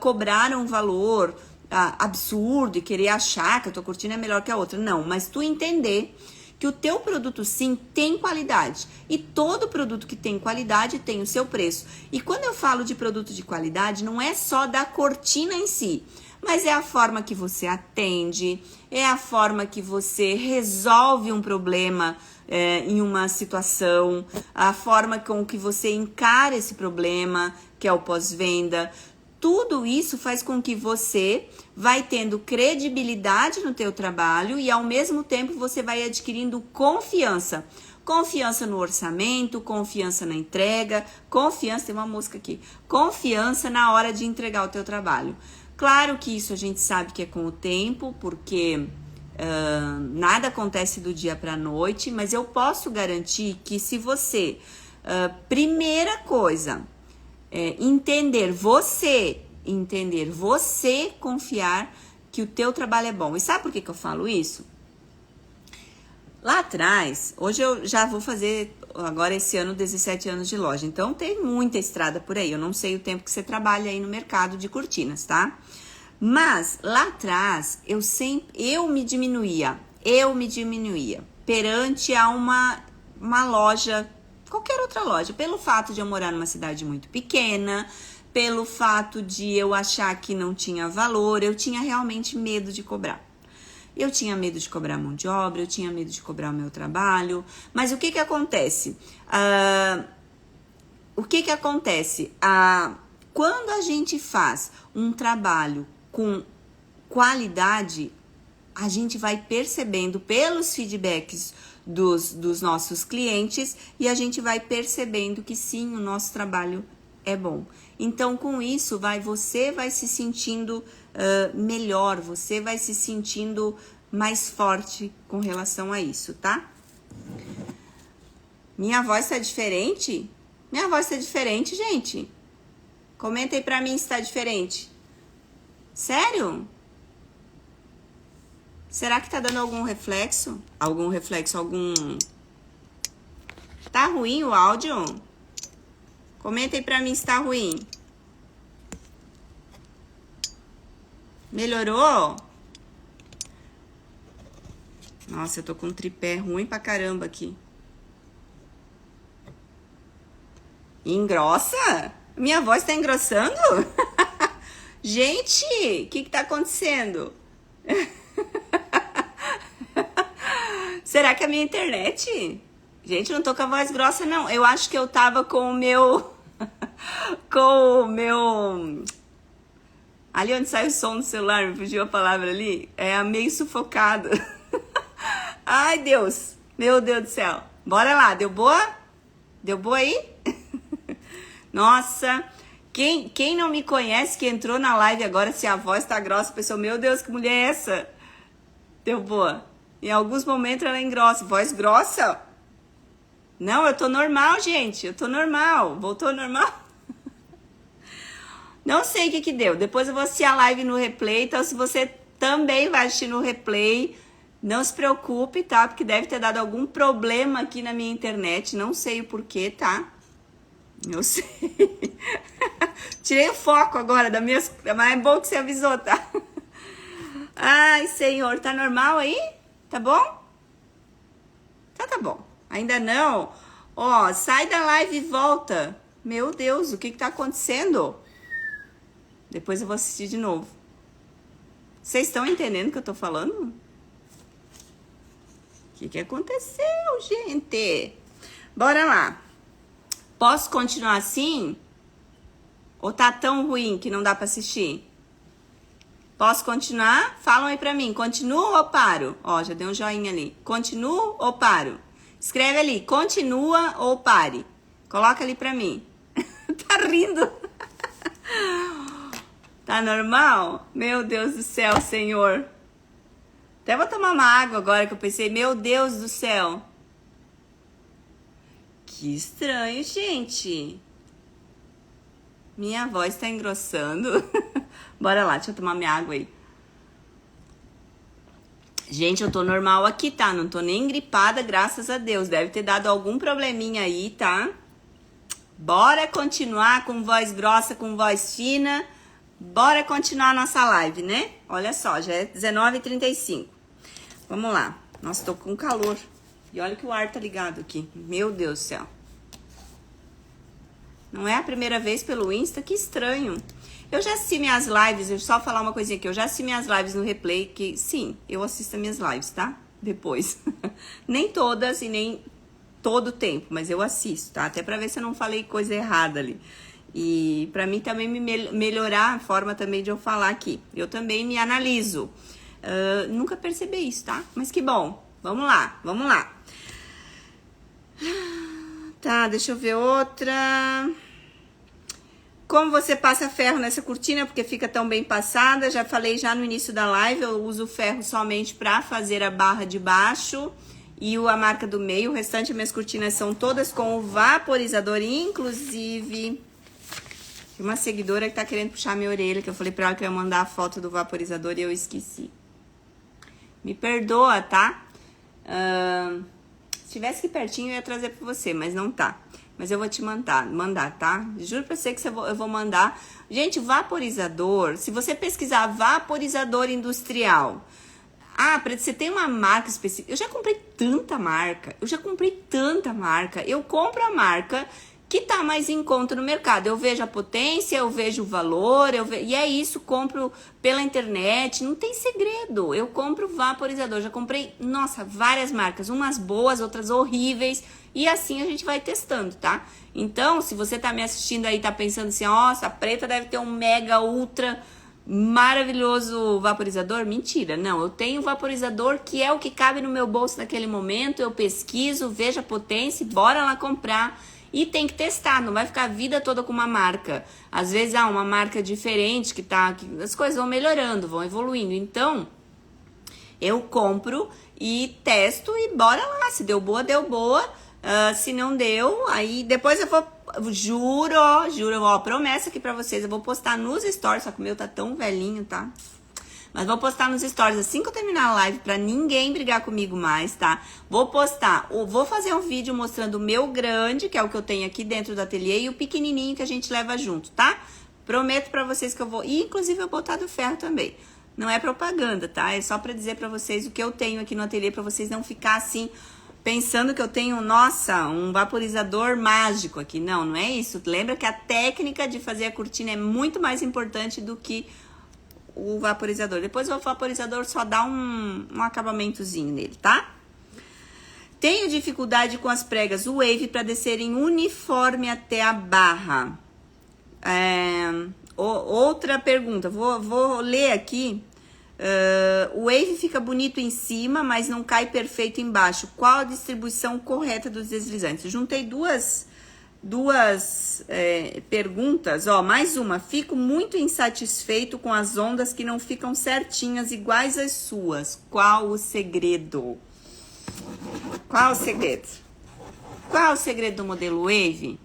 cobrar um valor absurdo e querer achar que a tua cortina é melhor que a outra. Não, mas tu entender que o teu produto sim tem qualidade. E todo produto que tem qualidade tem o seu preço. E quando eu falo de produto de qualidade, não é só da cortina em si, mas é a forma que você atende, é a forma que você resolve um problema em uma situação, a forma com que você encara esse problema, que é o pós-venda. Tudo isso faz com que você vai tendo credibilidade no teu trabalho e ao mesmo tempo você vai adquirindo confiança. Confiança no orçamento, confiança na entrega, confiança, tem uma mosca aqui, confiança na hora de entregar o teu trabalho. Claro que isso a gente sabe que é com o tempo, porque nada acontece do dia para a noite, mas eu posso garantir que se você, primeira coisa, entender você, confiar que o teu trabalho é bom. E sabe por que eu falo isso? Lá atrás, hoje eu já vou fazer, agora esse ano, 17 anos de loja. Então, tem muita estrada por aí. Eu não sei o tempo que você trabalha aí no mercado de cortinas, tá? Mas, lá atrás, eu me diminuía perante a uma loja, qualquer outra loja, pelo fato de eu morar numa cidade muito pequena, pelo fato de eu achar que não tinha valor, eu tinha realmente medo de cobrar. Eu tinha medo de cobrar mão de obra, eu tinha medo de cobrar o meu trabalho. Mas o que acontece? Quando a gente faz um trabalho com qualidade, a gente vai percebendo pelos feedbacks dos nossos clientes e a gente vai percebendo que sim, o nosso trabalho é bom. Então, com isso, você vai se sentindo melhor, você vai se sentindo mais forte com relação a isso, tá? Minha voz tá diferente? Minha voz tá diferente, gente? Comenta aí pra mim se tá diferente. Sério? Será que tá dando algum reflexo? Tá ruim o áudio? Comenta aí pra mim se tá ruim. Melhorou? Nossa, eu tô com um tripé ruim pra caramba aqui. Engrossa? Minha voz tá engrossando? Gente, o que tá acontecendo? Será que é a minha internet? Gente, eu não tô com a voz grossa, não. Eu acho que eu tava com o meu... Ali onde sai o som do celular, me fugiu a palavra ali. É meio sufocado. Ai, Deus. Meu Deus do céu. Bora lá, deu boa? Deu boa aí? Nossa, quem não me conhece, que entrou na live agora, se a voz tá grossa, pensou, meu Deus, que mulher é essa? Deu boa. Em alguns momentos ela engrossa. Voz grossa? Não, eu tô normal, gente. Eu tô normal. Voltou normal? Não sei o que deu. Depois eu vou assistir a live no replay. Então, se você também vai assistir no replay, não se preocupe, tá? Porque deve ter dado algum problema aqui na minha internet. Não sei o porquê, tá? Eu sei. Tirei o foco agora da minha... Mas é bom que você avisou, tá? Ai, Senhor. Tá normal aí? Tá bom? Tá bom. Ainda não? Ó, sai da live e volta. Meu Deus, o que tá acontecendo? Depois eu vou assistir de novo. Vocês estão entendendo o que eu tô falando? O que aconteceu, gente? Bora lá. Posso continuar assim? Ou tá tão ruim que não dá pra assistir? Posso continuar? Falam aí pra mim. Continuo ou paro? Ó, já deu um joinha ali. Continuo ou paro? Escreve ali. Continua ou pare? Coloca ali pra mim. Tá rindo? Tá normal? Meu Deus do céu, Senhor. Até vou tomar uma água agora que eu pensei, meu Deus do céu. Que estranho, gente. Minha voz tá engrossando. Bora lá, deixa eu tomar minha água aí. Gente, eu tô normal aqui, tá? Não tô nem gripada, graças a Deus. Deve ter dado algum probleminha aí, tá? Bora continuar com voz grossa, com voz fina. Bora continuar a nossa live, né? Olha só, já é 19h35. Vamos lá. Nossa, tô com calor. E olha que o ar tá ligado aqui. Meu Deus do céu. Não é a primeira vez pelo Insta? Que estranho. Eu já assisti minhas lives, eu só falar uma coisinha aqui. Eu já assisti minhas lives no replay, que sim, eu assisto as minhas lives, tá? Depois. Nem todas e nem todo o tempo, mas eu assisto, tá? Até pra ver se eu não falei coisa errada ali. E pra mim também me melhorar a forma também de eu falar aqui. Eu também me analiso. Nunca percebi isso, tá? Mas que bom. Vamos lá, vamos lá. Tá, deixa eu ver outra. Como você passa ferro nessa cortina, porque fica tão bem passada. Já falei já no início da live, eu uso o ferro somente pra fazer a barra de baixo e a marca do meio. O restante das minhas cortinas são todas com o vaporizador, inclusive uma seguidora que tá querendo puxar minha orelha, que eu falei pra ela que eu ia mandar a foto do vaporizador e eu esqueci. Me perdoa, tá? Se tivesse aqui pertinho eu ia trazer pra você, mas não tá. Mas eu vou te mandar, tá? Juro pra você que eu vou mandar. Gente, vaporizador, se você pesquisar vaporizador industrial, você tem uma marca específica. Eu já comprei tanta marca. Eu compro a marca que tá mais em conta no mercado. Eu vejo a potência, eu vejo o valor, e é isso, compro pela internet, não tem segredo. Eu compro vaporizador, já comprei, nossa, várias marcas, umas boas, outras horríveis, e assim a gente vai testando, tá? Então, se você tá me assistindo aí, tá pensando assim, nossa, a Preta deve ter um mega, ultra maravilhoso vaporizador, mentira, não, eu tenho um vaporizador que é o que cabe no meu bolso naquele momento, eu pesquiso, vejo a potência, bora lá comprar. E tem que testar, não vai ficar a vida toda com uma marca. Às vezes uma marca diferente que as coisas vão melhorando, vão evoluindo. Então, eu compro e testo e bora lá. Se deu boa, deu boa. Se não deu, aí depois eu vou, juro, promessa aqui pra vocês, eu vou postar nos stories, só que o meu tá tão velhinho, tá? Mas vou postar nos stories assim que eu terminar a live pra ninguém brigar comigo mais, tá? Vou fazer um vídeo mostrando o meu grande, que é o que eu tenho aqui dentro do ateliê, e o pequenininho que a gente leva junto, tá? Prometo pra vocês que eu vou... E inclusive eu vou botar do ferro também. Não é propaganda, tá? É só pra dizer pra vocês o que eu tenho aqui no ateliê, pra vocês não ficar assim, pensando que eu tenho, nossa, um vaporizador mágico aqui. Não, não é isso. Lembra que a técnica de fazer a cortina é muito mais importante do que o vaporizador. Depois o vaporizador só dá um acabamentozinho nele, tá? Tenho dificuldade com as pregas Wave para descerem uniforme até a barra. Outra pergunta, vou ler aqui. O Wave fica bonito em cima, mas não cai perfeito embaixo. Qual a distribuição correta dos deslizantes? Juntei duas perguntas, mais uma. Fico muito insatisfeito com as ondas que não ficam certinhas, iguais às suas. Qual o segredo? Qual o segredo do modelo Wave?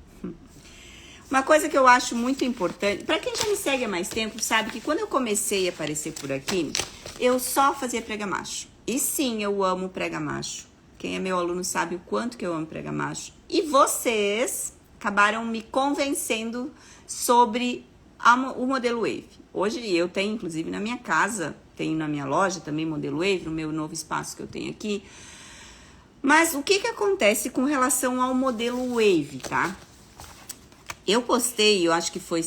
Uma coisa que eu acho muito importante, para quem já me segue há mais tempo, sabe que quando eu comecei a aparecer por aqui, eu só fazia prega macho. E sim, eu amo prega macho. Quem é meu aluno sabe o quanto que eu amo prega macho. E vocês acabaram me convencendo sobre o modelo Wave. Hoje eu tenho, inclusive, na minha casa, tenho na minha loja também modelo Wave, no meu novo espaço que eu tenho aqui. Mas o que acontece com relação ao modelo Wave, tá? Eu postei, eu acho que foi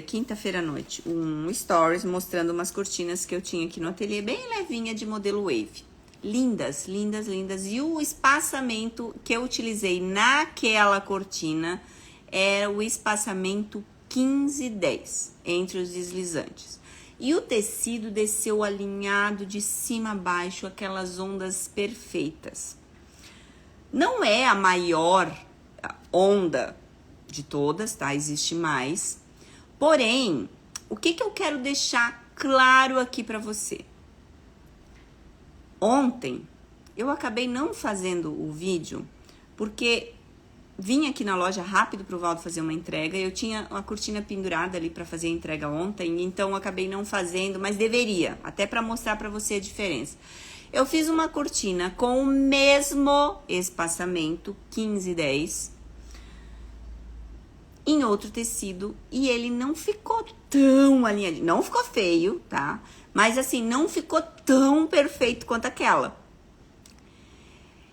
quinta-feira à noite, um stories mostrando umas cortinas que eu tinha aqui no ateliê, bem levinha de modelo Wave. Lindas, lindas, lindas. E o espaçamento que eu utilizei naquela cortina era o espaçamento 15-10 entre os deslizantes. E o tecido desceu alinhado de cima a baixo, aquelas ondas perfeitas. Não é a maior onda de todas, tá? Existe mais. Porém, o que eu quero deixar claro aqui pra você? Ontem, eu acabei não fazendo o vídeo, porque vim aqui na loja rápido pro Valdo fazer uma entrega, eu tinha uma cortina pendurada ali pra fazer a entrega ontem, então eu acabei não fazendo, mas deveria, até pra mostrar pra você a diferença. Eu fiz uma cortina com o mesmo espaçamento, 15-10, em outro tecido, e ele não ficou tão alinhado. Não ficou feio, tá? Mas assim, não ficou tão perfeito quanto aquela.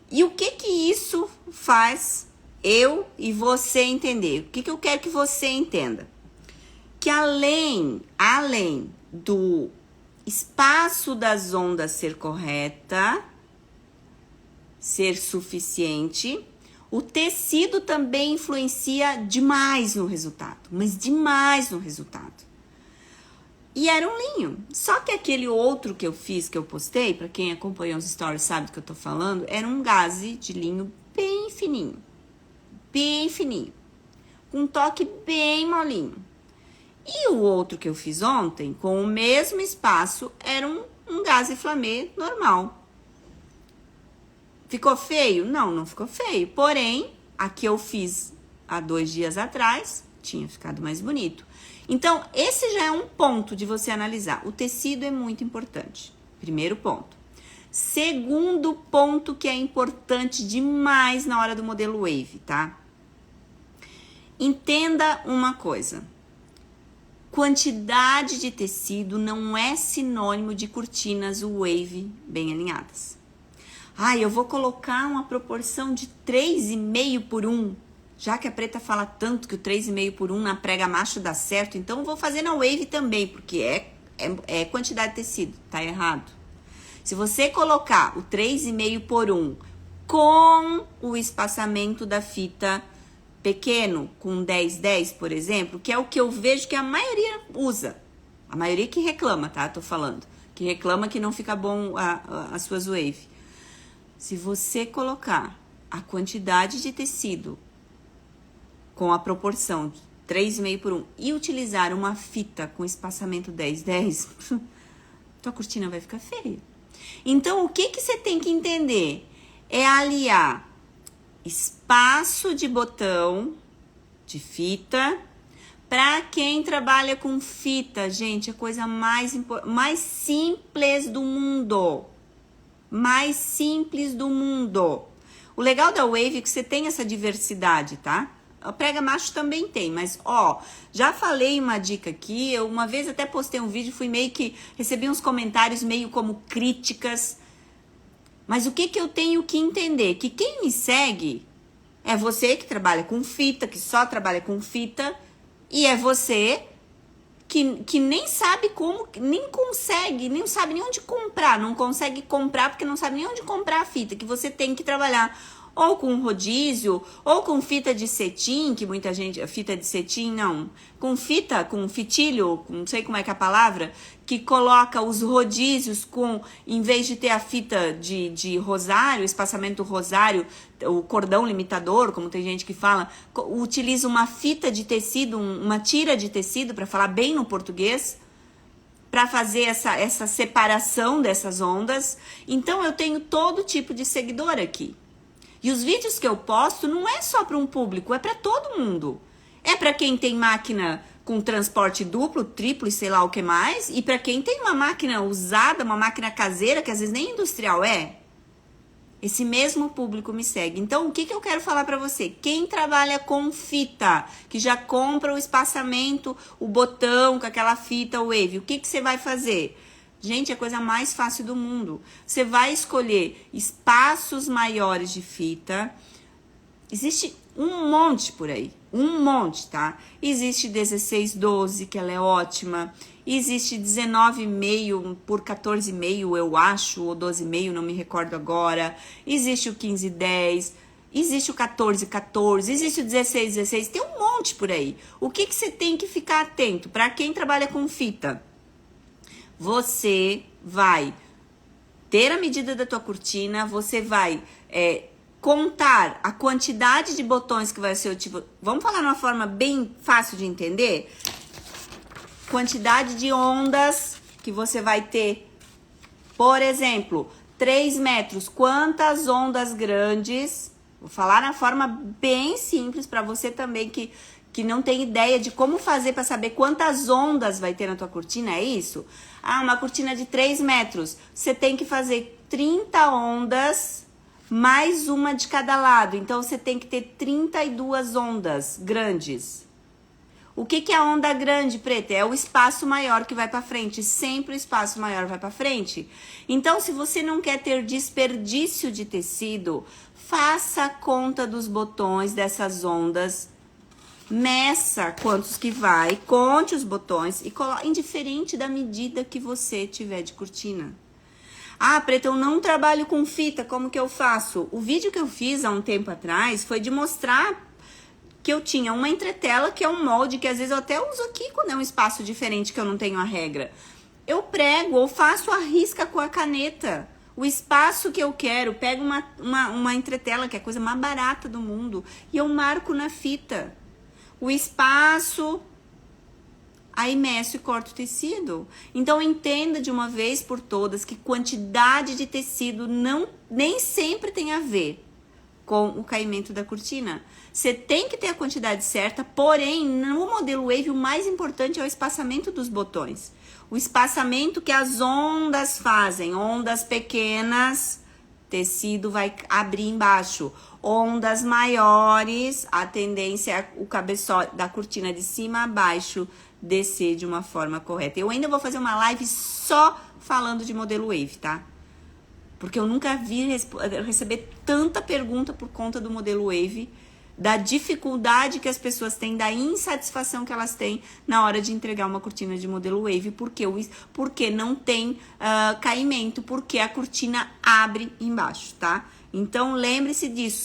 E o que que isso faz eu e você entender? O que que eu quero que você entenda? Que além do espaço das ondas ser correta, ser suficiente, o tecido também influencia demais no resultado, mas demais no resultado. E era um linho. Só que aquele outro que eu fiz, que eu postei, para quem acompanhou os stories sabe do que eu tô falando, era um gaze de linho bem fininho, com um toque bem molinho. E o outro que eu fiz ontem, com o mesmo espaço, era um gaze flamê normal. Ficou feio? Não, não ficou feio. Porém, a que eu fiz há 2 dias atrás, tinha ficado mais bonito. Então, esse já é um ponto de você analisar. O tecido é muito importante. Primeiro ponto. Segundo ponto que é importante demais na hora do modelo Wave, tá? Entenda uma coisa. Quantidade de tecido não é sinônimo de cortinas Wave bem alinhadas. Eu vou colocar uma proporção de 3,5 por 1. Já que a Preta fala tanto que o 3,5 por 1 na prega macho dá certo, então eu vou fazer na Wave também, porque é quantidade de tecido, tá errado. Se você colocar o 3,5 por 1 com o espaçamento da fita pequeno, com 10-10, por exemplo, que é o que eu vejo que a maioria usa. A maioria que reclama, tá? Tô falando. Que reclama que não fica bom as suas Wave. Se você colocar a quantidade de tecido com a proporção de 3,5 por 1 e utilizar uma fita com espaçamento 10-10, tua cortina vai ficar feia. Então, o que que você tem que entender? É aliar espaço de botão de fita. Para quem trabalha com fita, gente, a coisa mais simples do mundo. Mais simples do mundo. O legal da Wave é que você tem essa diversidade, tá? A prega macho também tem, mas já falei uma dica aqui, eu uma vez até postei um vídeo, recebi uns comentários meio como críticas, mas o que que eu tenho que entender? Que quem me segue é você que trabalha com fita, que só trabalha com fita, e é você que nem sabe como, nem consegue, nem sabe nem onde comprar, não consegue comprar porque não sabe nem onde comprar a fita, que você tem que trabalhar ou com rodízio, ou com fita de cetim, que muita gente, fita de cetim não, com fitilho, não sei como é que é a palavra, que coloca os rodízios em vez de ter a fita de rosário, espaçamento rosário, o cordão limitador, como tem gente que fala, utiliza uma fita de tecido, uma tira de tecido, para falar bem no português, para fazer essa separação dessas ondas. Então, eu tenho todo tipo de seguidor aqui. E os vídeos que eu posto não é só para um público, é para todo mundo. É para quem tem máquina com transporte duplo, triplo e sei lá o que mais, e para quem tem uma máquina usada, uma máquina caseira, que às vezes nem industrial é. Esse mesmo público me segue. Então, o que que eu quero falar para você? Quem trabalha com fita, que já compra o espaçamento, o botão com aquela fita Wave, o que que você vai fazer? Gente, é a coisa mais fácil do mundo. Você vai escolher espaços maiores de fita. Existe um monte por aí. Um monte, tá? Existe 16-12, que ela é ótima. Existe 19,5 por 14,5, eu acho, ou 12,5, não me recordo agora. Existe o 15-10. Existe o 14-14. Existe o 16-16. Tem um monte por aí. O que que você tem que ficar atento? Para quem trabalha com fita, você vai ter a medida da tua cortina, você vai contar a quantidade de botões que vai ser o tipo. Vamos falar de uma forma bem fácil de entender? Quantidade de ondas que você vai ter. Por exemplo, 3 metros. Quantas ondas grandes? Vou falar na forma bem simples para você também que não tem ideia de como fazer para saber quantas ondas vai ter na tua cortina, é isso? Uma cortina de 3 metros, você tem que fazer 30 ondas, mais uma de cada lado. Então, você tem que ter 32 ondas grandes. O que é a onda grande, Preta? É o espaço maior que vai para frente. Sempre o espaço maior vai para frente. Então, se você não quer ter desperdício de tecido, faça a conta dos botões dessas ondas. Meça quantos que vai, conte os botões e coloque indiferente da medida que você tiver de cortina. Ah, Preta, eu não trabalho com fita, como que eu faço? O vídeo que eu fiz há um tempo atrás foi de mostrar que eu tinha uma entretela, que é um molde que às vezes eu até uso aqui quando é um espaço diferente que eu não tenho a regra. Eu prego ou faço a risca com a caneta. O espaço que eu quero, pego uma entretela, que é a coisa mais barata do mundo, e eu marco na fita. O espaço, aí meço e corto o tecido. Então entenda de uma vez por todas que quantidade de tecido nem sempre tem a ver com o caimento da cortina. Você tem que ter a quantidade certa, porém, no modelo Wave, o mais importante é o espaçamento dos botões. O espaçamento que as ondas fazem. Ondas pequenas, tecido vai abrir embaixo. Ondas maiores, a tendência é o cabeçote da cortina de cima a baixo descer de uma forma correta. Eu ainda vou fazer uma live só falando de modelo Wave, tá? Porque eu nunca vi receber tanta pergunta por conta do modelo Wave, da dificuldade que as pessoas têm, da insatisfação que elas têm na hora de entregar uma cortina de modelo Wave, porque não tem caimento, porque a cortina abre embaixo, tá? Então, lembre-se disso.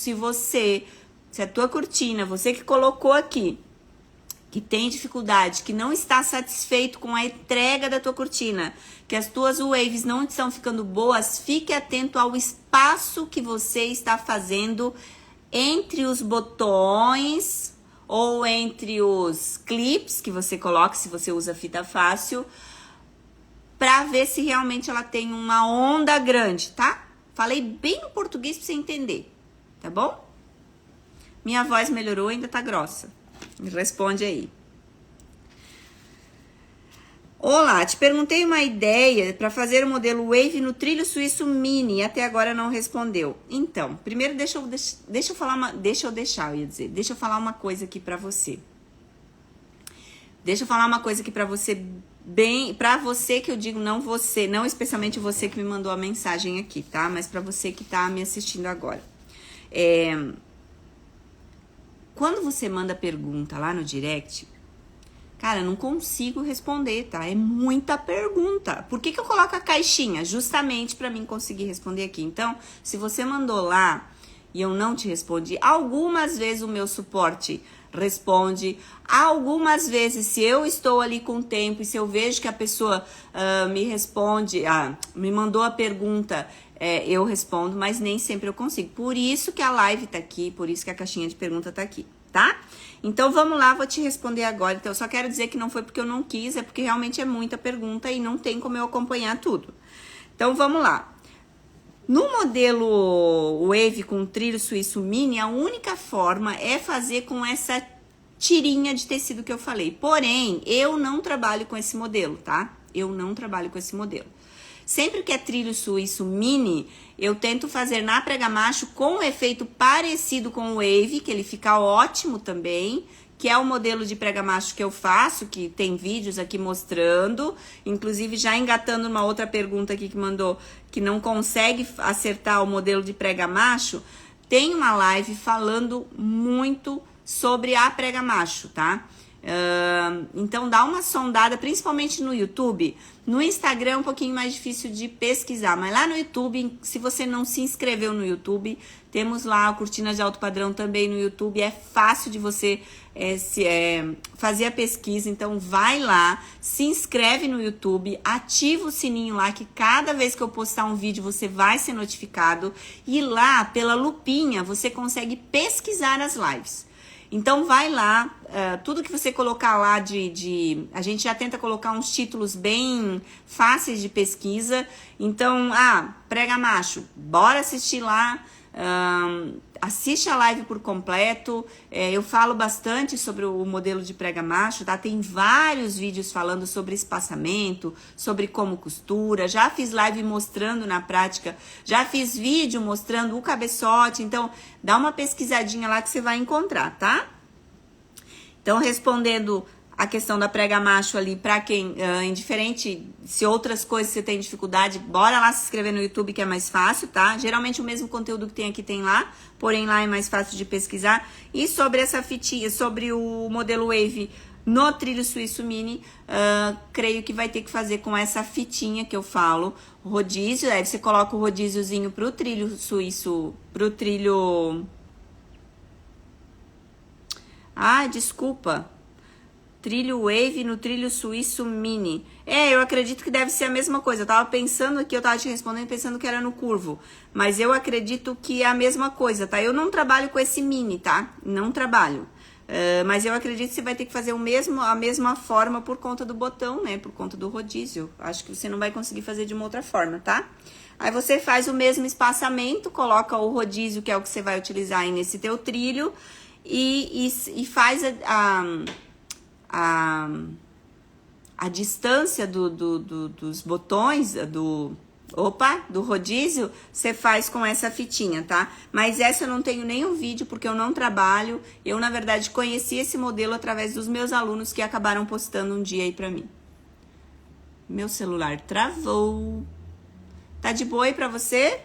Se a tua cortina, você que colocou aqui, que tem dificuldade, que não está satisfeito com a entrega da tua cortina, que as tuas waves não estão ficando boas, fique atento ao espaço que você está fazendo entre os botões ou entre os clips que você coloca, se você usa fita fácil, para ver se realmente ela tem uma onda grande, tá? Falei bem no português para você entender, tá bom? Minha voz melhorou, ainda tá grossa. Me responde aí. Olá, te perguntei uma ideia para fazer o modelo Wave no trilho suíço mini, até agora não respondeu. Então, primeiro deixa eu falar uma coisa aqui para você. Deixa eu falar uma coisa aqui para você, para você que eu digo, não você, não especialmente você que me mandou a mensagem aqui, tá? Mas para você que tá me assistindo agora. Quando você manda pergunta lá no direct, cara, eu não consigo responder, tá? É muita pergunta. Por que eu coloco a caixinha? Justamente para mim conseguir responder aqui. Então, se você mandou lá e eu não te respondi, algumas vezes o meu suporte responde. Algumas vezes, se eu estou ali com tempo e se eu vejo que a pessoa me responde, me mandou a pergunta, eu respondo, mas nem sempre eu consigo. Por isso que a live tá aqui, por isso que a caixinha de pergunta tá aqui, tá? Então, vamos lá, vou te responder agora. Então, eu só quero dizer que não foi porque eu não quis, é porque realmente é muita pergunta e não tem como eu acompanhar tudo. Então, vamos lá. No modelo Wave com trilho suíço mini, a única forma é fazer com essa tirinha de tecido que eu falei. Porém, eu não trabalho com esse modelo, tá? Eu não trabalho com esse modelo. Sempre que é trilho suíço mini, eu tento fazer na prega macho com um efeito parecido com o Wave, que ele fica ótimo também, que é o modelo de prega macho que eu faço, que tem vídeos aqui mostrando, inclusive já engatando uma outra pergunta aqui que mandou, que não consegue acertar o modelo de prega macho, tem uma live falando muito sobre a prega macho, tá? Então dá uma sondada, principalmente no YouTube. No Instagram é um pouquinho mais difícil de pesquisar, mas lá no YouTube, se você não se inscreveu no YouTube, temos lá a Cortina de Alto Padrão também no YouTube. É fácil de você fazer a pesquisa, então vai lá, se inscreve no YouTube, ativa o sininho lá, que cada vez que eu postar um vídeo você vai ser notificado, e lá pela lupinha você consegue pesquisar as lives. Então vai lá, tudo que você colocar lá a gente já tenta colocar uns títulos bem fáceis de pesquisa. Então, prega macho, bora assistir lá. assiste a live por completo, eu falo bastante sobre o modelo de prega macho, tá? Tem vários vídeos falando sobre espaçamento, sobre como costura, já fiz live mostrando na prática, já fiz vídeo mostrando o cabeçote, então dá uma pesquisadinha lá que você vai encontrar, tá? Então, respondendo a questão da prega macho ali, pra quem, indiferente se outras coisas você tem dificuldade, bora lá se inscrever no YouTube que é mais fácil, tá? Geralmente o mesmo conteúdo que tem aqui tem lá, porém lá é mais fácil de pesquisar. E sobre essa fitinha, sobre o modelo Wave no trilho suíço mini, creio que vai ter que fazer com essa fitinha que eu falo, rodízio, aí você coloca o rodíziozinho pro trilho suíço, pro trilho... Ah, desculpa. Trilho Wave no trilho suíço mini. Eu acredito que deve ser a mesma coisa. Eu tava pensando aqui, eu tava te respondendo pensando que era no curvo. Mas eu acredito que é a mesma coisa, tá? Eu não trabalho com esse mini, tá? Não trabalho. Mas eu acredito que você vai ter que fazer a mesma forma por conta do botão, né? Por conta do rodízio. Acho que você não vai conseguir fazer de uma outra forma, tá? Aí você faz o mesmo espaçamento, coloca o rodízio, que é o que você vai utilizar aí nesse teu trilho. E faz a distância dos botões, do rodízio, você faz com essa fitinha, tá? Mas essa eu não tenho nenhum vídeo, porque eu não trabalho. Eu, na verdade, conheci esse modelo através dos meus alunos que acabaram postando um dia aí pra mim. Meu celular travou. Tá de boa aí pra você?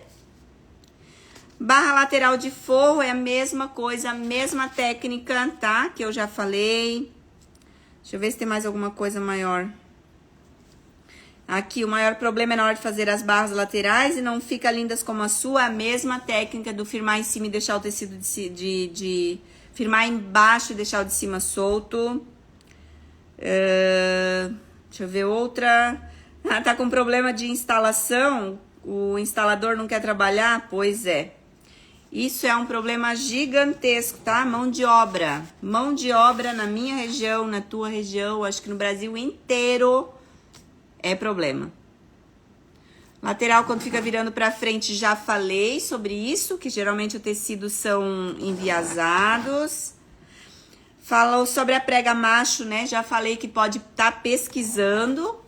Barra lateral de forro é a mesma coisa, a mesma técnica, tá? Que eu já falei. Deixa eu ver se tem mais alguma coisa maior. Aqui, o maior problema é na hora de fazer as barras laterais e não fica lindas como a sua. A mesma técnica do firmar em cima e deixar o tecido de firmar embaixo e deixar o de cima solto. Deixa eu ver outra. Tá com problema de instalação? O instalador não quer trabalhar? Pois é. Isso é um problema gigantesco, tá? Mão de obra. Mão de obra na minha região, na tua região, acho que no Brasil inteiro é problema. Lateral, quando fica virando pra frente, já falei sobre isso, que geralmente os tecidos são enviesados. Falou sobre a prega macho, né? Já falei que pode estar pesquisando.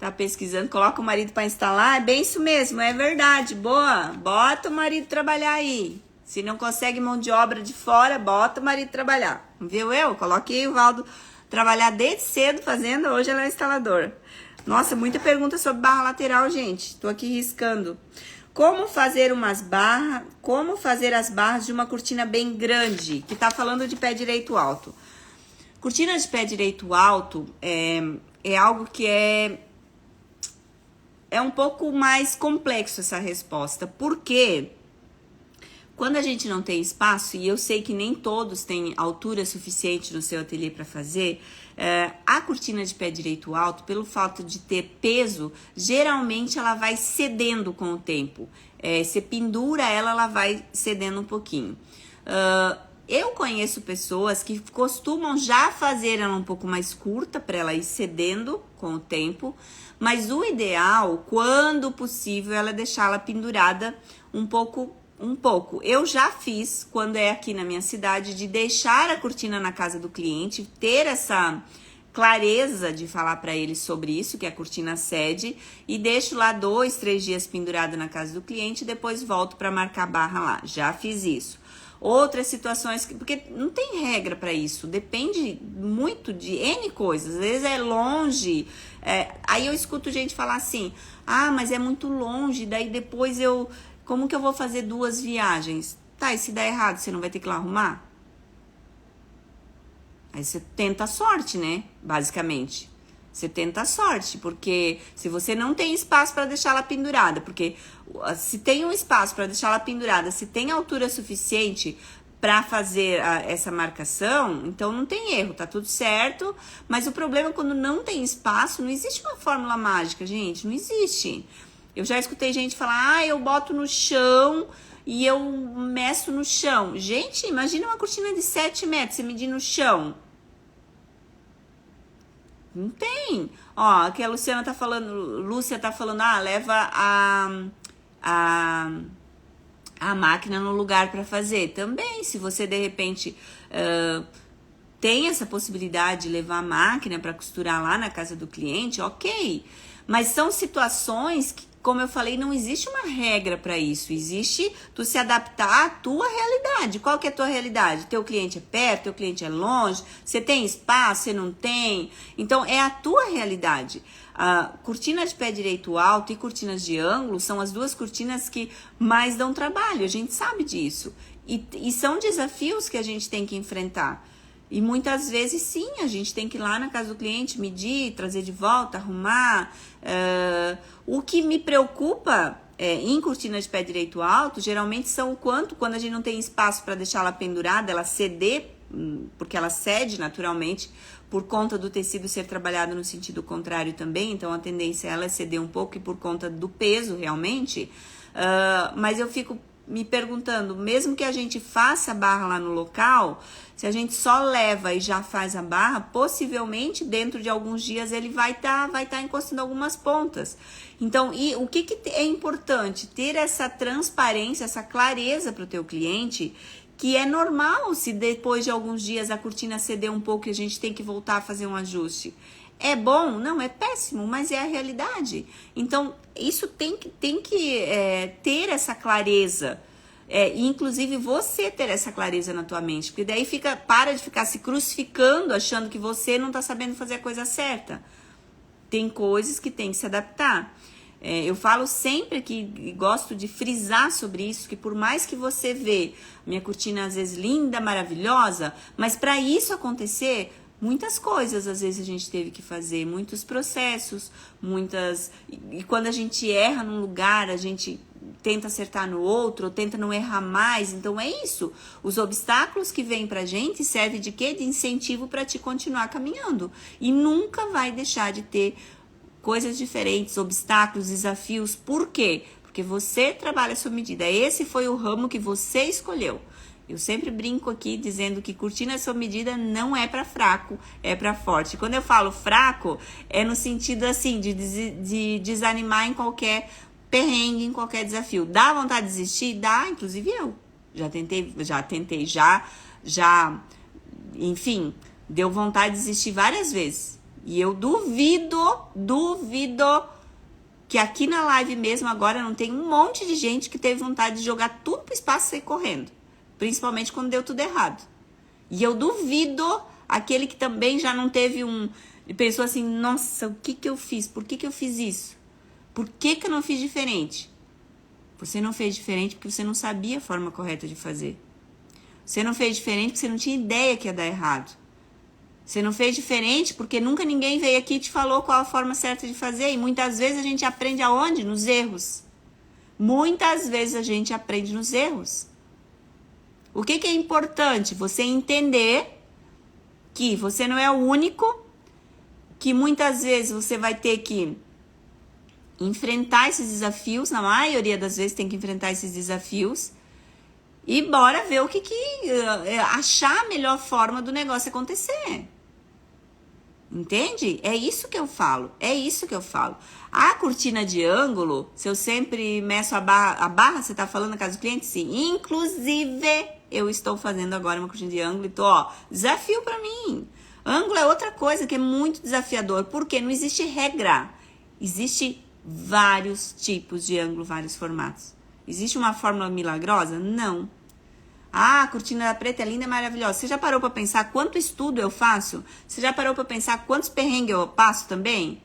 Tá pesquisando, coloca o marido para instalar, é bem isso mesmo, é verdade, boa, bota o marido trabalhar aí. Se não consegue mão de obra de fora, bota o marido trabalhar. Viu eu? Coloquei o Valdo trabalhar desde cedo fazendo, hoje ela é instalador. Nossa, muita pergunta sobre barra lateral, gente, tô aqui riscando. Como fazer as barras de uma cortina bem grande, que tá falando de pé direito alto. Cortina de pé direito alto é algo que é um pouco mais complexo essa resposta, porque quando a gente não tem espaço, e eu sei que nem todos têm altura suficiente no seu ateliê para fazer, a cortina de pé direito alto, pelo fato de ter peso, geralmente ela vai cedendo com o tempo. Você pendura ela, ela vai cedendo um pouquinho. Eu conheço pessoas que costumam já fazer ela um pouco mais curta para ela ir cedendo com o tempo, mas o ideal, quando possível, ela deixá-la pendurada um pouco. Eu já fiz, quando é aqui na minha cidade, de deixar a cortina na casa do cliente, ter essa clareza de falar para ele sobre isso, que a cortina cede, e deixo lá 2, 3 dias pendurada na casa do cliente e depois volto para marcar barra lá. Já fiz isso. Outras situações, porque não tem regra para isso, depende muito de N coisas, às vezes é longe, aí eu escuto gente falar assim, mas é muito longe, daí depois como que eu vou fazer 2 viagens? Tá, e se der errado, você não vai ter que ir lá arrumar? Aí você tenta a sorte, né, basicamente. Você tenta a sorte, porque se você não tem espaço para deixar ela pendurada, porque se tem um espaço para deixar ela pendurada, se tem altura suficiente para fazer essa marcação, então não tem erro, tá tudo certo. Mas o problema é quando não tem espaço, não existe uma fórmula mágica, gente, não existe. Eu já escutei gente falar, eu boto no chão e eu meço no chão. Gente, imagina uma cortina de 7 metros, você medir no chão. Não tem. Ó, aqui a Luciana tá falando, Lúcia tá falando, leva a máquina no lugar para fazer. Também, se você de repente tem essa possibilidade de levar a máquina para costurar lá na casa do cliente, ok. Mas são situações que, como eu falei, não existe uma regra para isso. Existe tu se adaptar à tua realidade. Qual que é a tua realidade? Teu cliente é perto, teu cliente é longe, você tem espaço, você não tem. Então, é a tua realidade. A cortina de pé direito alto e cortinas de ângulo são as duas cortinas que mais dão trabalho. A gente sabe disso. E são desafios que a gente tem que enfrentar. E muitas vezes, sim, a gente tem que ir lá na casa do cliente, medir, trazer de volta, arrumar. O que me preocupa em cortina de pé direito alto, geralmente são quando a gente não tem espaço para deixar ela pendurada, ela ceder, porque ela cede naturalmente, por conta do tecido ser trabalhado no sentido contrário também, então a tendência é ela ceder um pouco e por conta do peso realmente. Mas eu fico me perguntando, mesmo que a gente faça a barra lá no local, se a gente só leva e já faz a barra, possivelmente dentro de alguns dias ele vai tá encostando algumas pontas. Então, o que é importante? Ter essa transparência, essa clareza para o teu cliente, que é normal se depois de alguns dias a cortina ceder um pouco e a gente tem que voltar a fazer um ajuste. É bom? Não, é péssimo, mas é a realidade. Então, isso tem que ter essa clareza. E inclusive você ter essa clareza na tua mente. Porque daí para de ficar se crucificando, achando que você não está sabendo fazer a coisa certa. Tem coisas que tem que se adaptar. Eu falo sempre que gosto de frisar sobre isso, que por mais que você vê minha cortina às vezes linda, maravilhosa, mas para isso acontecer, muitas coisas às vezes a gente teve que fazer, muitos processos, e quando a gente erra num lugar, a gente tenta acertar no outro, ou tenta não errar mais. Então é isso, os obstáculos que vêm pra gente servem de quê? De incentivo para te continuar caminhando, e nunca vai deixar de ter coisas diferentes, obstáculos, desafios. Por quê? Porque você trabalha sob medida, esse foi o ramo que você escolheu. Eu sempre brinco aqui dizendo que cortina sob medida não é para fraco, é para forte. Quando eu falo fraco, é no sentido assim, de desanimar em qualquer perrengue, em qualquer desafio. Dá vontade de desistir? Dá, inclusive eu. Enfim, deu vontade de desistir várias vezes. E eu duvido que aqui na live mesmo agora não tem um monte de gente que teve vontade de jogar tudo pro espaço e sair correndo. Principalmente quando deu tudo errado. E eu duvido aquele que também já não teve e pensou assim, nossa, o que eu fiz? Por que eu fiz isso? Por que eu não fiz diferente? Você não fez diferente porque você não sabia a forma correta de fazer. Você não fez diferente porque você não tinha ideia que ia dar errado. Você não fez diferente porque nunca ninguém veio aqui e te falou qual a forma certa de fazer. E muitas vezes a gente aprende aonde? Nos erros. Muitas vezes a gente aprende nos erros. O que é importante? Você entender que você não é o único, que muitas vezes você vai ter que enfrentar esses desafios, na maioria das vezes tem que enfrentar esses desafios, e bora ver achar a melhor forma do negócio acontecer. Entende? É isso que eu falo. A cortina de ângulo, se eu sempre meço a barra, você tá falando na casa do cliente? Sim. Inclusive, eu estou fazendo agora uma cortina de ângulo e desafio pra mim. Ângulo é outra coisa que é muito desafiador, porque não existe regra. Existe vários tipos de ângulo, vários formatos. Existe uma fórmula milagrosa? Não. A cortina preta é linda e maravilhosa. Você já parou para pensar quanto estudo eu faço? Você já parou para pensar quantos perrengues eu passo também?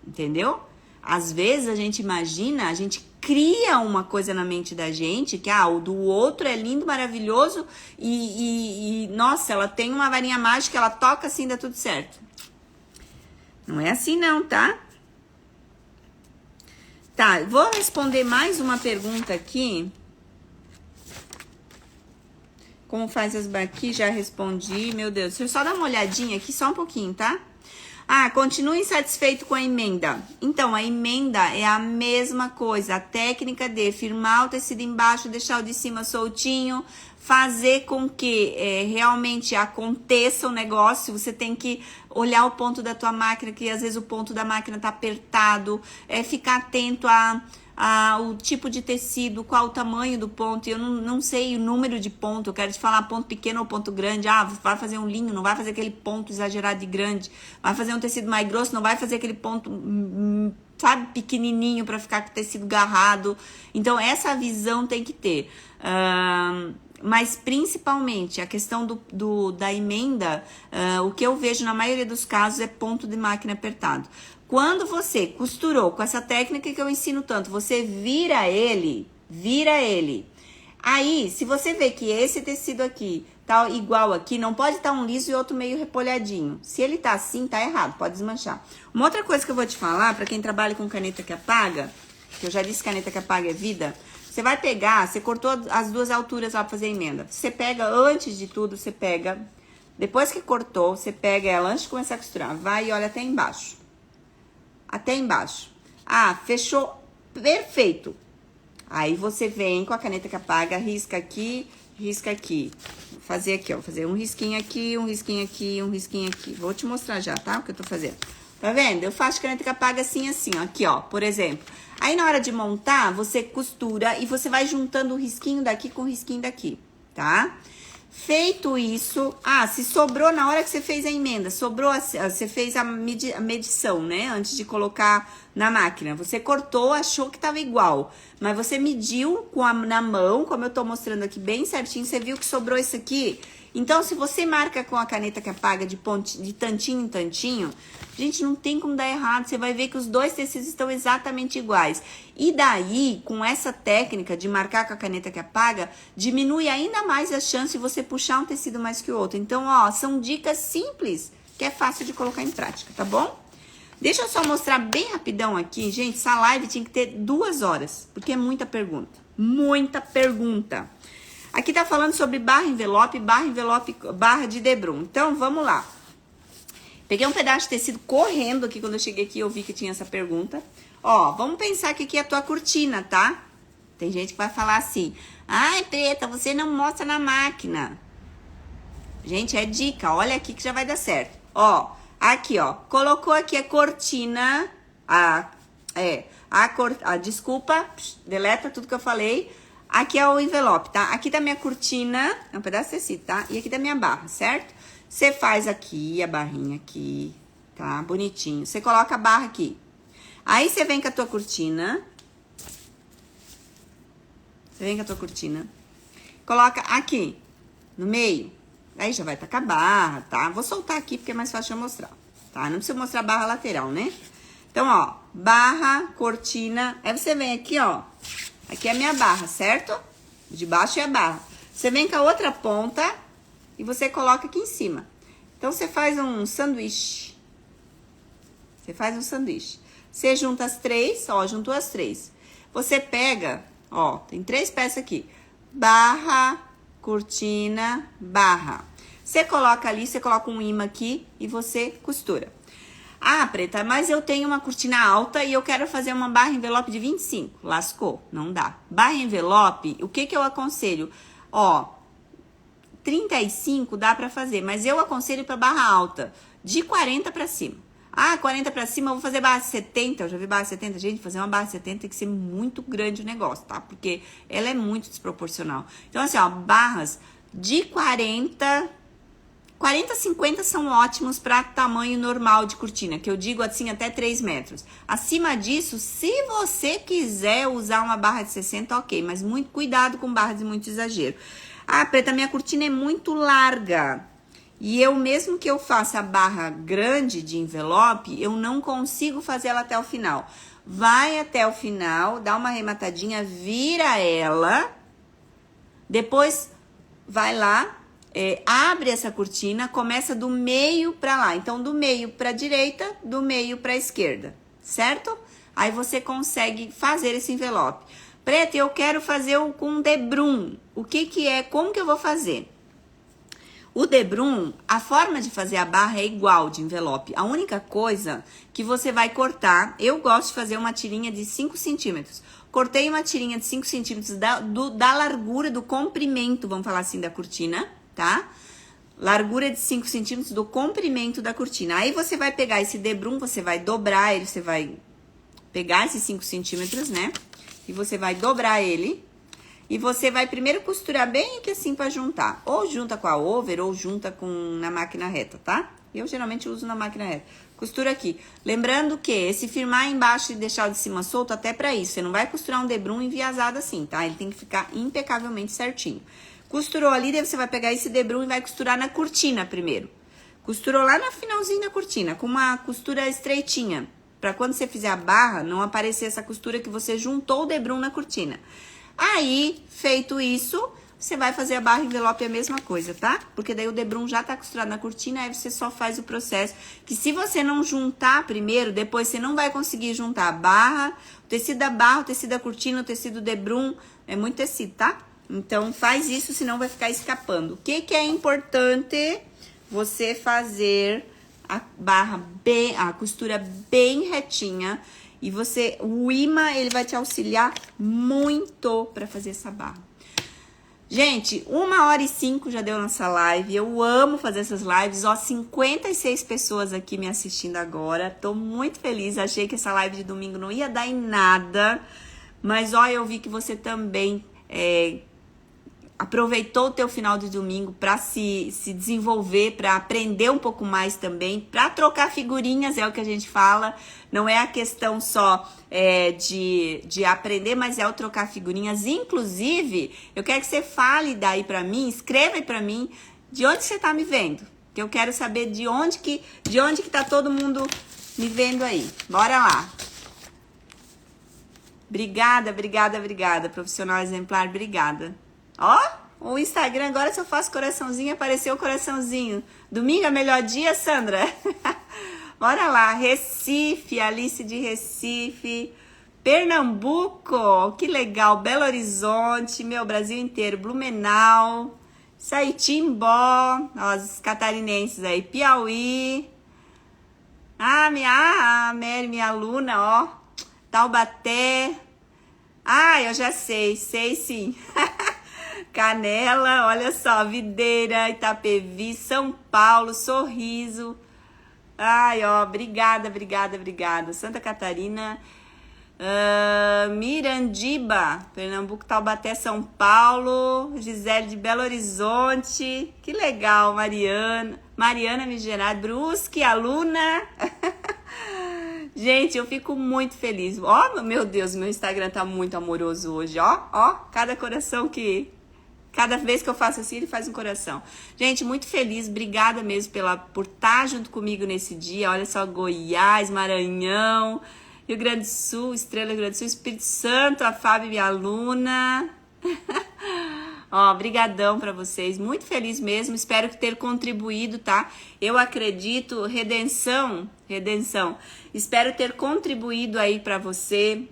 Entendeu? Às vezes a gente imagina, a gente cria uma coisa na mente da gente, que o do outro é lindo, maravilhoso e nossa, ela tem uma varinha mágica, ela toca assim, dá tudo certo. Não é assim não, tá? Tá, vou responder mais uma pergunta aqui. Como faz as aqui, já respondi. Meu Deus, deixa eu só dar uma olhadinha aqui, só um pouquinho, tá? Continua insatisfeito com a emenda. Então, a emenda é a mesma coisa. A técnica de firmar o tecido embaixo, deixar o de cima soltinho, fazer com que realmente aconteça o negócio. Você tem que olhar o ponto da tua máquina, que às vezes o ponto da máquina tá apertado, ficar atento o tipo de tecido, qual o tamanho do ponto. Eu não sei o número de ponto, eu quero te falar ponto pequeno ou ponto grande. Vai fazer um linho, não vai fazer aquele ponto exagerado de grande. Vai fazer um tecido mais grosso, não vai fazer aquele ponto, sabe, pequenininho para ficar com o tecido garrado. Então, essa visão tem que ter. Mas principalmente a questão da emenda, o que eu vejo na maioria dos casos é ponto de máquina apertado. Quando você costurou com essa técnica que eu ensino tanto, você vira ele. Aí, se você vê que esse tecido aqui tá igual aqui, não pode estar um liso e outro meio repolhadinho. Se ele tá assim, tá errado, pode desmanchar. Uma outra coisa que eu vou te falar, para quem trabalha com caneta que apaga, que eu já disse que caneta que apaga é vida, você vai pegar, você cortou as duas alturas lá pra fazer a emenda. Você pega, antes de tudo, você pega, depois que cortou, você pega ela antes de começar a costurar, vai e olha até embaixo. Até embaixo. Fechou perfeito. Aí você vem com a caneta que apaga, risca aqui. Vou fazer aqui, ó. Vou fazer um risquinho aqui, um risquinho aqui, um risquinho aqui. Vou te mostrar já, tá? O que eu tô fazendo. Tá vendo? Eu faço caneta que apaga assim, ó. Aqui, ó, por exemplo. Aí na hora de montar, você costura e você vai juntando o risquinho daqui com o risquinho daqui, tá? Feito isso, se sobrou na hora que você fez a emenda, você fez a medição, né? Antes de colocar na máquina. Você cortou, achou que tava igual, mas você mediu na mão, como eu tô mostrando aqui bem certinho, você viu que sobrou isso aqui. Então, se você marca com a caneta que apaga de tantinho em tantinho, gente, não tem como dar errado. Você vai ver que os dois tecidos estão exatamente iguais. E daí, com essa técnica de marcar com a caneta que apaga, diminui ainda mais a chance de você puxar um tecido mais que o outro. Então, são dicas simples que é fácil de colocar em prática, tá bom? Deixa eu só mostrar bem rapidão aqui, gente. Essa live tinha que ter 2 horas, porque é muita pergunta. Muita pergunta. Aqui tá falando sobre barra envelope, barra de debrum. Então, vamos lá. Peguei um pedaço de tecido correndo aqui, quando eu cheguei aqui eu vi que tinha essa pergunta. Vamos pensar que aqui é a tua cortina, tá? Tem gente que vai falar assim, ai, Preta, você não mostra na máquina. Gente, é dica, olha aqui que já vai dar certo. Aqui, colocou aqui a cortina, desculpa, deleta tudo que eu falei. Aqui é o envelope, tá? Aqui tá minha cortina, é um pedaço de tecido, tá? E aqui tá minha barra, certo? Você faz aqui a barrinha aqui, tá? Bonitinho. Você coloca a barra aqui. Aí você vem com a tua cortina. Coloca aqui, no meio. Aí já vai estar com a barra, tá? Vou soltar aqui porque é mais fácil eu mostrar, tá? Não precisa mostrar a barra lateral, né? Então, barra, cortina. Aí você vem aqui, aqui é a minha barra, certo? De baixo é a barra. Você vem com a outra ponta e você coloca aqui em cima. Então, você faz um sanduíche. Você junta as três, juntou as três. Você pega, tem 3 peças aqui. Barra, cortina, barra. Você coloca ali, você coloca um imã aqui e você costura. Preta, mas eu tenho uma cortina alta e eu quero fazer uma barra envelope de 25. Lascou, não dá. Barra envelope, o que eu aconselho? 35 dá pra fazer, mas eu aconselho pra barra alta, de 40 pra cima. 40 pra cima, eu vou fazer barra 70, eu já vi barra 70. Gente, fazer uma barra 70 tem que ser muito grande o negócio, tá? Porque ela é muito desproporcional. Então, assim, barras de 40, 50 são ótimos para tamanho normal de cortina, que eu digo assim, até 3 metros. Acima disso, se você quiser usar uma barra de 60, ok, mas muito cuidado com barras de muito exagero. Preta, minha cortina é muito larga. E eu, mesmo que eu faça a barra grande de envelope, eu não consigo fazer ela até o final. Vai até o final, dá uma arrematadinha, vira ela. Depois, vai lá, abre essa cortina, começa do meio pra lá. Então, do meio pra direita, do meio pra esquerda, certo? Aí, você consegue fazer esse envelope. Preta, eu quero fazer com debrum. O que é? Como que eu vou fazer? O debrum, a forma de fazer a barra é igual de envelope. A única coisa que você vai cortar, eu gosto de fazer uma tirinha de 5 centímetros. Cortei uma tirinha de 5 centímetros da largura, do comprimento, vamos falar assim, da cortina, tá? Largura de 5 centímetros do comprimento da cortina. Aí você vai pegar esse debrum, você vai dobrar ele, você vai pegar esses 5 centímetros, né? E você vai dobrar ele. E você vai primeiro costurar bem aqui assim pra juntar. Ou junta com a over, ou junta na máquina reta, tá? Eu geralmente uso na máquina reta. Costura aqui. Lembrando que esse firmar embaixo e deixar o de cima solto, até pra isso. Você não vai costurar um debrum enviesado assim, tá? Ele tem que ficar impecavelmente certinho. Costurou ali, daí você vai pegar esse debrum e vai costurar na cortina primeiro. Costurou lá no finalzinho da cortina, com uma costura estreitinha. Pra quando você fizer a barra, não aparecer essa costura que você juntou o debrum na cortina. Aí, feito isso, você vai fazer a barra envelope a mesma coisa, tá? Porque daí o debrum já tá costurado na cortina, aí você só faz o processo. Que se você não juntar primeiro, depois você não vai conseguir juntar a barra, o tecido da barra, o tecido da cortina, o tecido do debrum, é muito tecido, tá? Então, faz isso, senão vai ficar escapando. O que que é importante? Você fazer a barra bem, a costura bem retinha. E o imã, ele vai te auxiliar muito pra fazer essa barra. Gente, 1h05 já deu nossa live. Eu amo fazer essas lives. Ó, 56 pessoas aqui me assistindo agora. Tô muito feliz. Achei que essa live de domingo não ia dar em nada. Mas, ó, eu vi que você também aproveitou o teu final de domingo para se desenvolver, para aprender um pouco mais também, para trocar figurinhas, é o que a gente fala. Não é a questão só de aprender, mas é o trocar figurinhas. Inclusive, eu quero que você fale daí para mim, escreva aí para mim, de onde você tá me vendo. Que eu quero saber de onde que tá todo mundo me vendo aí. Bora lá. Obrigada, profissional exemplar, obrigada. Ó, o Instagram agora, se eu faço coraçãozinho, apareceu o coraçãozinho. Domingo é melhor dia, Sandra? Bora lá, Recife, Alice de Recife, Pernambuco, que legal, Belo Horizonte, meu, Brasil inteiro, Blumenau, Saitimbó, ó, os catarinenses aí, Piauí, a Mary, minha aluna, ó, Taubaté, eu já sei sim. Canela, olha só, Videira, Itapevi, São Paulo, Sorriso. Ai, ó, obrigada. Santa Catarina, Mirandiba, Pernambuco, Taubaté, São Paulo, Gisele de Belo Horizonte. Que legal, Mariana Migerado, Brusque, aluna. Gente, eu fico muito feliz. Ó, meu Deus, meu Instagram tá muito amoroso hoje, ó, cada coração cada vez que eu faço assim, ele faz um coração. Gente, muito feliz, obrigada mesmo por estar junto comigo nesse dia. Olha só, Goiás, Maranhão, Rio Grande do Sul, Estrela, Rio Grande do Sul, Espírito Santo, a Fábio, minha aluna. Ó, brigadão pra vocês, muito feliz mesmo, espero ter contribuído, tá? Eu acredito, redenção, espero ter contribuído aí pra você.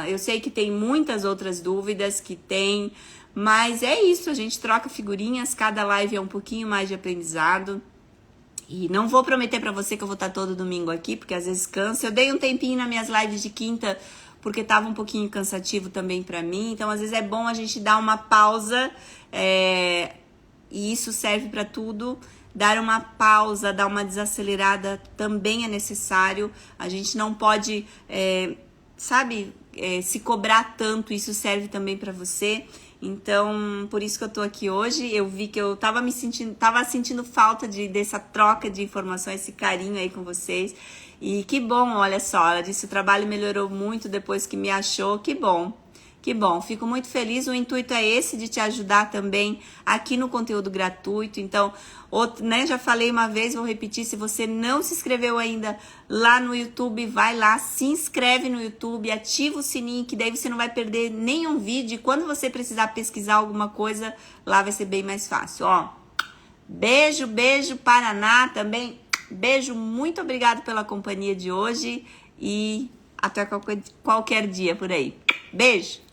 Eu sei que tem muitas outras dúvidas que tem, mas é isso, a gente troca figurinhas, cada live é um pouquinho mais de aprendizado. E não vou prometer pra você que eu vou estar todo domingo aqui, porque às vezes cansa. Eu dei um tempinho nas minhas lives de quinta, porque tava um pouquinho cansativo também pra mim. Então, às vezes é bom a gente dar uma pausa, e isso serve pra tudo. Dar uma pausa, dar uma desacelerada também é necessário. A gente não pode, se cobrar tanto, isso serve também pra você. Então, por isso que eu tô aqui hoje. Eu vi que eu tava sentindo falta dessa troca de informações, esse carinho aí com vocês. E que bom, olha só, ela disse que o trabalho melhorou muito depois que me achou. Que bom, fico muito feliz. O intuito é esse, de te ajudar também aqui no conteúdo gratuito. Então, já falei uma vez, vou repetir, se você não se inscreveu ainda lá no YouTube, vai lá, se inscreve no YouTube, ativa o sininho, que daí você não vai perder nenhum vídeo. E quando você precisar pesquisar alguma coisa, lá vai ser bem mais fácil, ó. Beijo, Paraná também. Beijo, muito obrigado pela companhia de hoje e até qualquer dia por aí. Beijo!